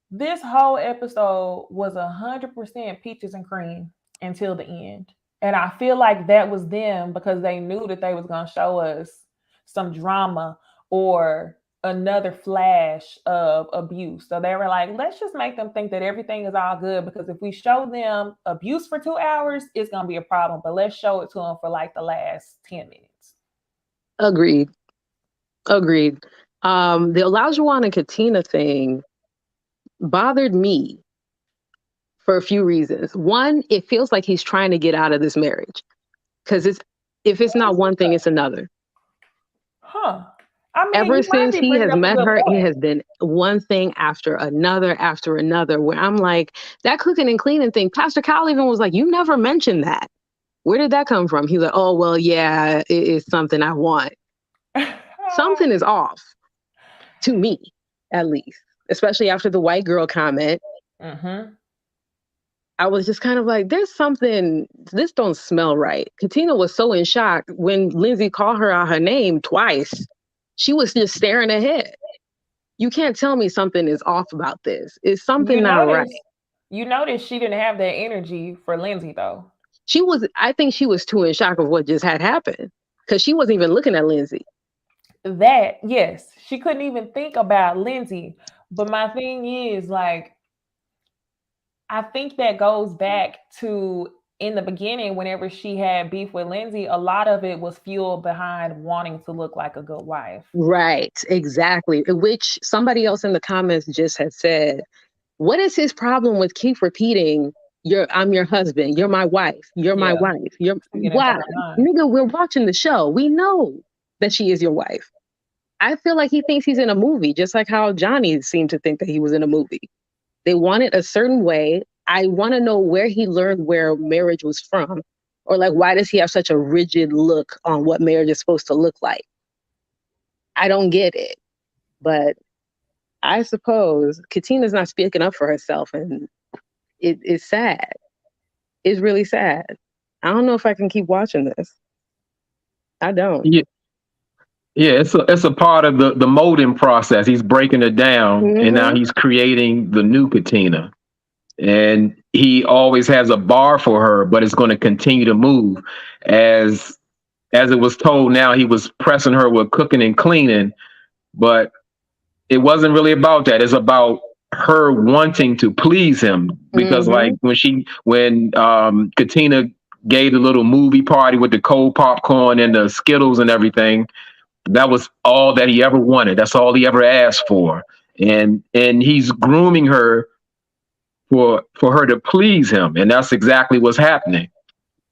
This whole episode was 100% peaches and cream until the end. And I feel like that was them because they knew that they was going to show us some drama or another flash of abuse. So they were like, let's just make them think that everything is all good, because if we show them abuse for 2 hours, it's going to be a problem. But let's show it to them for like the last 10 minutes. Agreed. The Olajuwon and Katina thing bothered me for a few reasons. One, it feels like he's trying to get out of this marriage because if it's not one thing, it's another. Huh. I mean, ever since he has met her, it has been one thing after another, where I'm like, that cooking and cleaning thing, Pastor Kyle even was like, you never mentioned that. Where did that come from? He's like, oh, well, yeah, it is something I want. Something is off, to me, at least, especially after the white girl comment. Mm-hmm. I was just kind of like, there's something, this don't smell right. Katina was so in shock when Lindsay called her out her name twice. She was just staring ahead. You can't tell me something is off about this. It's something not right. You noticed she didn't have that energy for Lindsay, though. I think she was too in shock of what just had happened because she wasn't even looking at Lindsay. That, yes, she couldn't even think about Lindsay. But my thing is, like, I think that goes back to in the beginning, whenever she had beef with Lindsay, a lot of it was fueled behind wanting to look like a good wife. Right, exactly. Which somebody else in the comments just had said, what is his problem with keep repeating, I'm your husband, you're my wife, you're my wife. Why? Nigga, we're watching the show. We know that she is your wife. I feel like he thinks he's in a movie, just like how Johnny seemed to think that he was in a movie. They want it a certain way. I want to know where he learned where marriage was from, or like, why does he have such a rigid look on what marriage is supposed to look like? I don't get it, but I suppose Katina's not speaking up for herself, and it's sad. It's really sad. I don't know if I can keep watching this. I don't. Yeah, it's a part of the molding process. He's breaking it down, and now he's creating the new Katina. And he always has a bar for her, but it's going to continue to move. As it was told now, he was pressing her with cooking and cleaning, but it wasn't really about that. It's about her wanting to please him. Because like when Katina gave the little movie party with the cold popcorn and the Skittles and everything, that was all that he ever wanted. That's all he ever asked for. And he's grooming her for her to please him. And that's exactly what's happening.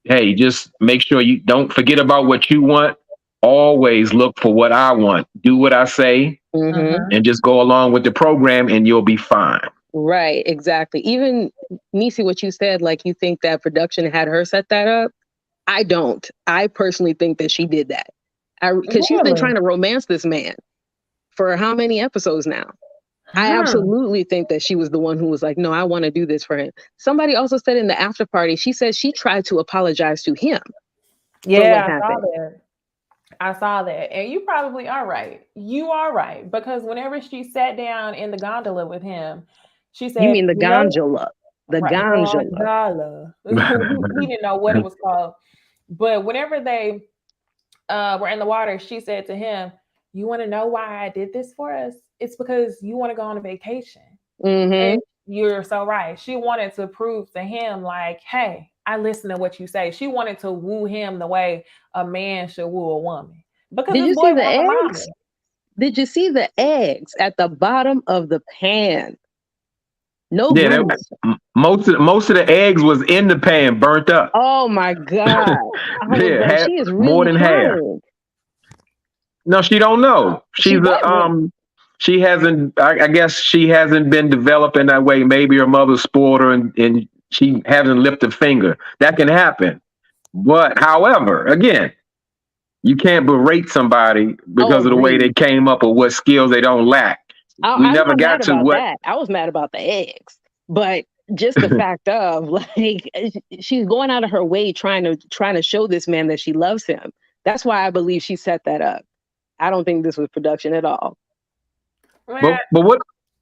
Hey, just make sure you don't forget about what you want. Always look for what I want. Do what I say and just go along with the program and you'll be fine. Right, exactly. Even Necey, what you said, like you think that production had her set that up. I don't. I personally think that she did that. Because she's been Really? trying to romance this man for how many episodes now? I absolutely think that she was the one who was like, no, I want to do this for him. Somebody also said in the after party, she said she tried to apologize to him for what Yeah, I saw happened. that. I saw that. And you probably are right. You are right. Because whenever she sat down in the gondola with him, she You mean said, the no, gondola? The right, gondola. gondola. He didn't know what it was called. But whenever they were in the water, she said to him, you want to know why I did this for us? It's because you want to go on a vacation. Mm-hmm. And you're so right. She wanted to prove to him, like, hey, I listen to what you say. She wanted to woo him the way a man should woo a woman. Because Did this you boy see the wants a mommy. eggs? Did you see the eggs at the bottom of the pan? No Yeah, grease. most of the eggs was in the pan, burnt up. Oh my God. I was Yeah, like, she is more really than half. trying. No, she don't know. She She's doesn't. she hasn't. I guess she hasn't been developed in that way. Maybe her mother spoiled her, and she hasn't lifted a finger. That can happen. But however, again, you can't berate somebody because of the way they Agreed. came up or what skills they don't lack. We I'm never not got mad to about what. that. I was mad about the eggs. But just the fact of like she's going out of her way trying to show this man that she loves him. That's why I believe she set that up. I don't think this was production at all. Man, But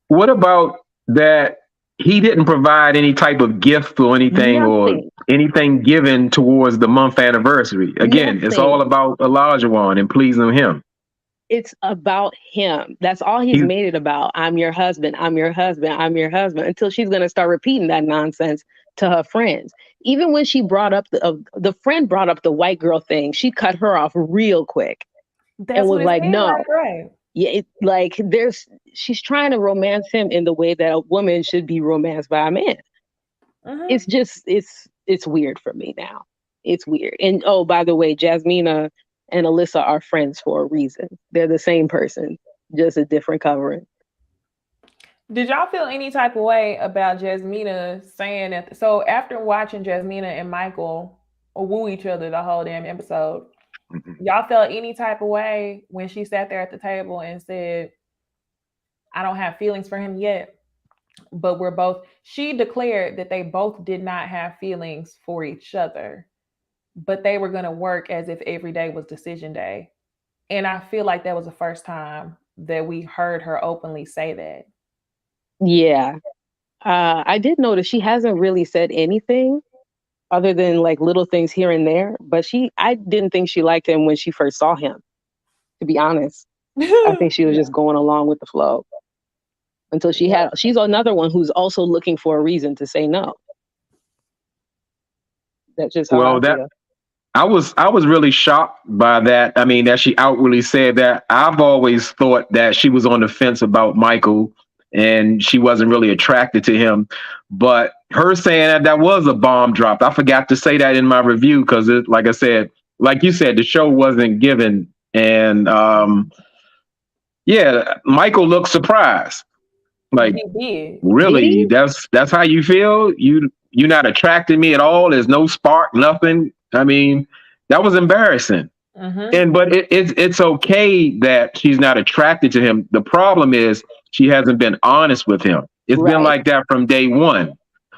what about that? He didn't provide any type of gift or Nothing. anything given towards the month anniversary. Again, it's all Nothing. about Olajuwon and pleasing him. It's about him. That's all he's He's made it about. I'm your husband. I'm your husband. I'm your husband. Until she's going to start repeating that nonsense to her friends. Even when she brought up the friend brought up the white girl thing, she cut her off real quick that's and what was it like, seemed no. like, right? Yeah, she's trying to romance him in the way that a woman should be romanced by a man. It's just it's weird for me now. It's weird. And oh, by the way, Jasmina and Alyssa are friends for a reason. They're the same person, just a different covering. Did y'all feel any type of way about Jasmina saying that? So after watching Jasmina and Michael woo each other the whole damn episode, y'all felt any type of way when she sat there at the table and said, I don't have feelings for him yet, but we're both, she declared that they both did not have feelings for each other, but they were going to work as if every day was decision day. And I feel like that was the first time that we heard her openly say that. Yeah. I did notice she hasn't really said anything other than like little things here and there, but I didn't think she liked him when she first saw him, to be honest. I think she was just going along with the flow until she's another one who's also looking for a reason to say no. That's just how I feel. I was really shocked by that. I mean, that she outwardly said that. I've always thought that she was on the fence about Michael and she wasn't really attracted to him. But her saying that was a bomb drop. I forgot to say that in my review because, like I said, like you said, the show wasn't given. And yeah, Michael looked surprised. Like, really? That's how you feel? You're not attracted to me at all? There's no spark, nothing? I mean, that was embarrassing. But it's okay that she's not attracted to him. The problem is she hasn't been honest with him. It's been like that from day one.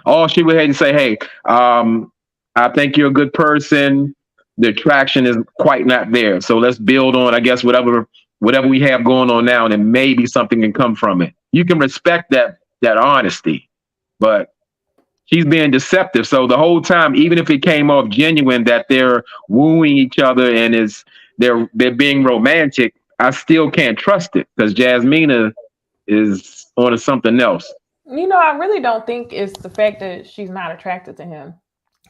All she would have to say, hey, I think you're a good person. The attraction is quite not there. So let's build on, I guess, whatever we have going on now, and then maybe something can come from it. You can respect that honesty, but she's being deceptive. So the whole time, even if it came off genuine that they're wooing each other and they're being romantic, I still can't trust it because Jasmina is on to something else. You know, I really don't think it's the fact that she's not attracted to him.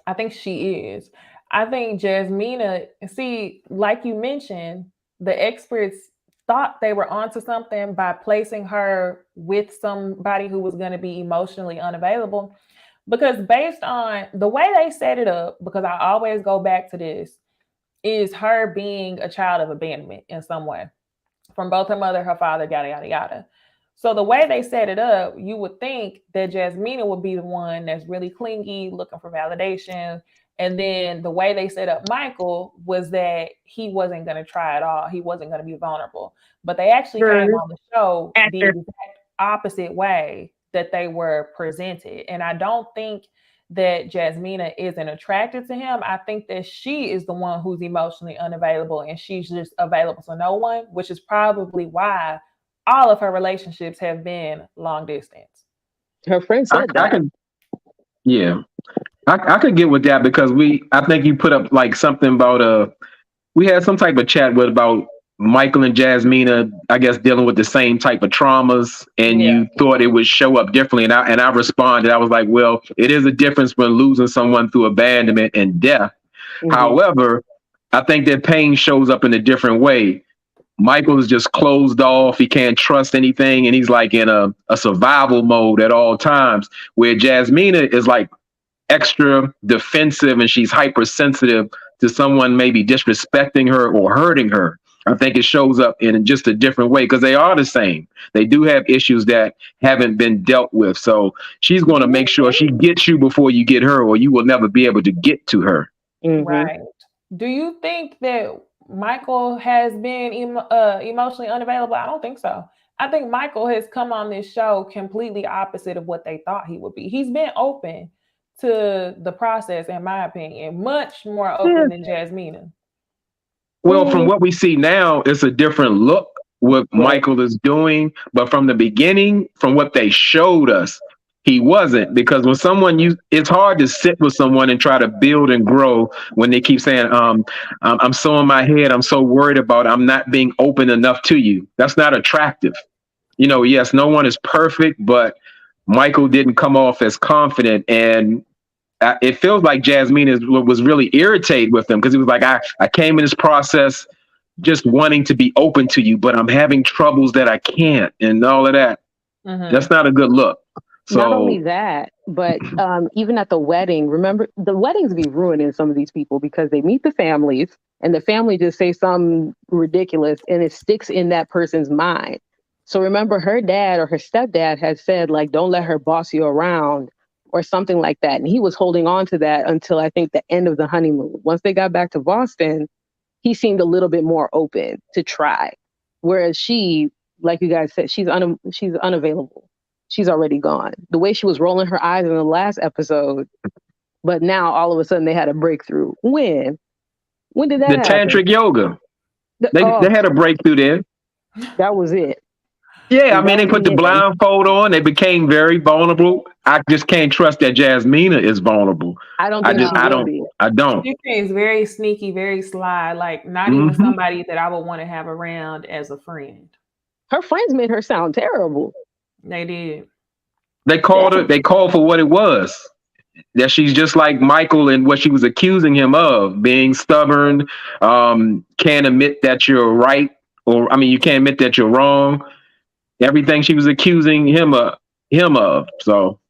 I think she is. I think Jasmina, see, like you mentioned, the experts thought they were onto something by placing her with somebody who was going to be emotionally unavailable. Because based on the way they set it up, because I always go back to this, is her being a child of abandonment in some way from both her mother, her father, yada, yada, yada. So the way they set it up, you would think that Jasmina would be the one that's really clingy, looking for validation. And then the way they set up Michael was that he wasn't going to try at all. He wasn't going to be vulnerable. But they actually came on the show the exact opposite way that they were presented. And I don't think that Jasmina isn't attracted to him. I think that she is the one who's emotionally unavailable and she's just available to no one, which is probably why all of her relationships have been long distance. Her friend said that. I could get with that because I think you put up like something about we had some type of chat about Michael and Jasmina, I guess, dealing with the same type of traumas, and you thought it would show up differently. And I responded, I was like, well, it is a difference when losing someone through abandonment and death. Mm-hmm. However, I think that pain shows up in a different way. Michael is just closed off. He can't trust anything. And he's like in a survival mode at all times, where Jasmina is like extra defensive and she's hypersensitive to someone maybe disrespecting her or hurting her. I think it shows up in just a different way because they are the same. They do have issues that haven't been dealt with. So she's going to make sure she gets you before you get her, or you will never be able to get to her. Mm-hmm. Right. Do you think that Michael has been emotionally unavailable? I don't think so. I think Michael has come on this show completely opposite of what they thought he would be. He's been open to the process, in my opinion, much more open than Jasmina. Well, from what we see now, it's a different look what Michael is doing. But from the beginning, from what they showed us, he wasn't. Because when it's hard to sit with someone and try to build and grow when they keep saying, I'm so in my head, I'm so worried about I'm not being open enough to you. That's not attractive. Yes, no one is perfect, but Michael didn't come off as confident. And it feels like Jasmine was really irritated with him because he was like, I came in this process just wanting to be open to you, but I'm having troubles that I can't and all of that. Mm-hmm. That's not a good look. So, not only that, but even at the wedding, remember, the weddings be ruining some of these people because they meet the families and the family just say something ridiculous and it sticks in that person's mind. So remember, her dad or her stepdad had said, like, don't let her boss you around, or something like that. And he was holding on to that until I think the end of the honeymoon. Once they got back to Boston, he seemed a little bit more open to try. Whereas she, like you guys said, she's unavailable. She's already gone. The way she was rolling her eyes in the last episode, but now all of a sudden they had a breakthrough. When did that happen? Tantric yoga. They had a breakthrough there. That was it. Yeah, I mean, they put the blindfold on. They became very vulnerable. I just can't trust that Jasmina is vulnerable. I don't think I don't. She seems very sneaky, very sly, like not even somebody that I would want to have around as a friend. Her friends made her sound terrible. They did. They called for what it was. That she's just like Michael and what she was accusing him of, being stubborn, can't admit that you're right, or you can't admit that you're wrong. Everything she was accusing him of. So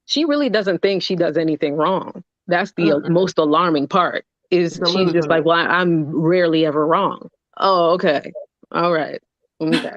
she really doesn't think she does anything wrong. That's the most alarming part. Is she's just like, well, I'm rarely ever wrong. Oh, okay, all right, okay.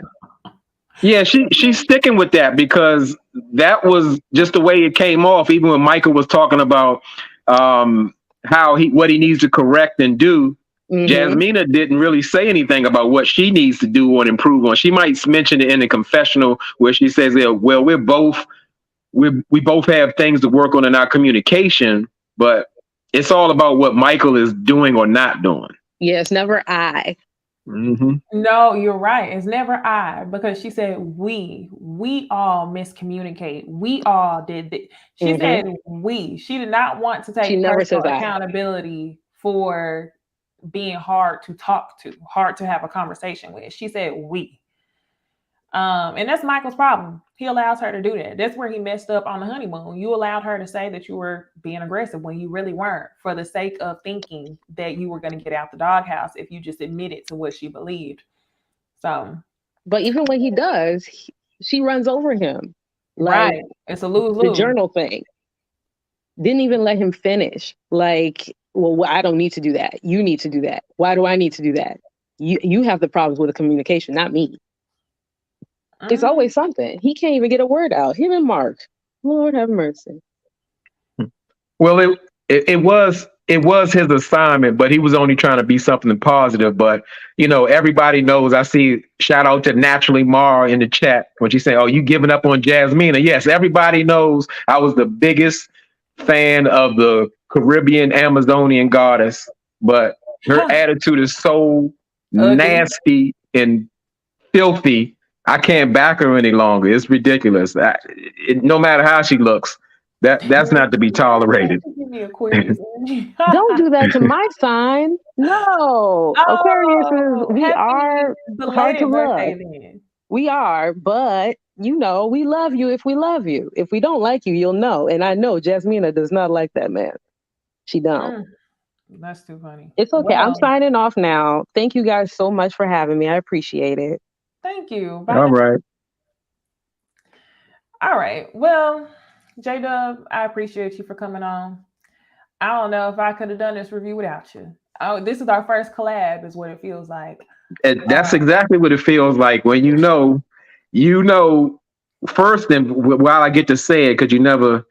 Yeah, she's sticking with that because that was just the way it came off. Even when Michael was talking about what he needs to correct and do. Mm-hmm. Jasmina didn't really say anything about what she needs to do or improve on. She might mention it in the confessional where she says, well, we both have things to work on in our communication, but it's all about what Michael is doing or not doing. Yeah, it's never I. Mm-hmm. No, you're right. It's never I, because she said we all miscommunicate. We all did this. She said we. She did not want to take personal accountability for being hard to talk to, hard to have a conversation with. She said we. And that's Michael's problem. He allows her to do that. That's where he messed up on the honeymoon. You allowed her to say that you were being aggressive when you really weren't, for the sake of thinking that you were going to get out the doghouse if you just admitted to what she believed. So, but even when he does, she runs over him. Like, right. It's a lose-lose. The journal thing. Didn't even let him finish. Like, well, I don't need to do that. You need to do that. Why do I need to do that? You have the problems with the communication, not me. It's always something. He can't even get a word out. Him and Mark. Lord have mercy. Well, it was his assignment, but he was only trying to be something positive. But everybody knows. I see. Shout out to Naturally Mar in the chat when she's saying, "Oh, you giving up on Jasmina?" Yes, everybody knows I was the biggest fan of the Caribbean Amazonian goddess, but her attitude is so nasty and filthy. I can't back her any longer. It's ridiculous. No matter how she looks, that's not to be tolerated. Don't do that to my sign. No. Aquarius we are hard to love. We are, but we love you if we love you. If we don't like you, you'll know. And I know Jasmina does not like that man. She don't. That's too funny. It's okay. Well, I'm signing off now. Thank you guys so much for having me. I appreciate it. Thank you. Bye. All right. All right. Well, J-Dub, I appreciate you for coming on. I don't know if I could have done this review without you. Oh, this is our first collab, is what it feels like. And that's exactly what it feels like when you know first. And while I get to say it, because you never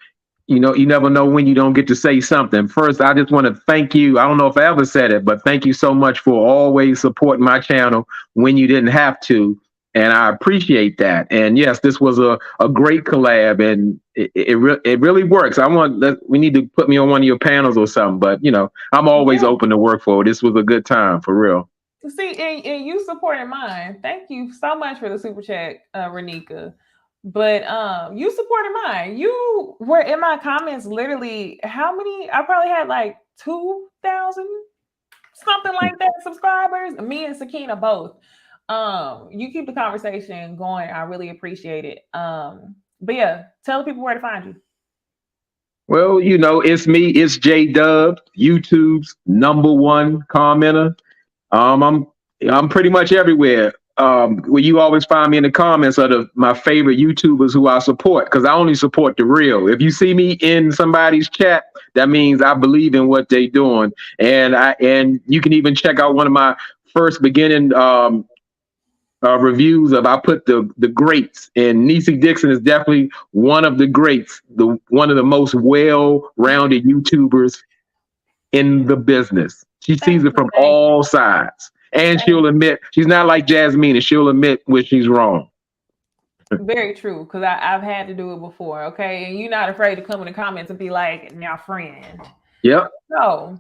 know when you don't get to say something. First, I just want to thank you. I don't know if I ever said it, but thank you so much for always supporting my channel when you didn't have to. And I appreciate that. And yes, this was a great collab, and it really works. We need to put me on one of your panels or something, but I'm always open to work for it. This was a good time, for real. See, and you supported mine. Thank you so much for the super chat, Renika. But you supported mine. You were in my comments literally how many? I probably had like 2,000, something like that, subscribers. Me and Sakina both. You keep the conversation going. I really appreciate it. But yeah, tell the people where to find you. Well, it's me. It's J-Dub, YouTube's #1 commenter. I'm pretty much everywhere. Well, you always find me in the comments of my favorite YouTubers who I support, because I only support the real. If you see me in somebody's chat, that means I believe in what they're doing. And you can even check out one of my first beginning reviews of, I put the greats, and Necey Dixon is definitely one of the greats, one of the most well-rounded YouTubers in the business. She sees it from all sides. And she'll admit, she's not like Jasmina. She'll admit when she's wrong. Very true, because I've had to do it before, okay? And you're not afraid to come in the comments and be like, now friend. Yep. So,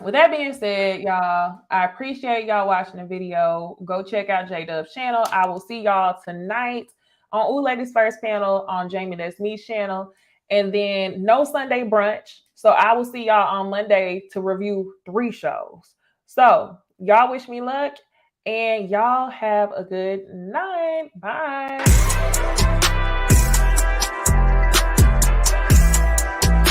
with that being said, y'all, I appreciate y'all watching the video. Go check out J-Dub's channel. I will see y'all tonight on Ooh Ladies First panel on Jamie That's Me's channel. And then no Sunday brunch. So I will see y'all on Monday to review 3 shows. So y'all wish me luck, and y'all have a good night. Bye.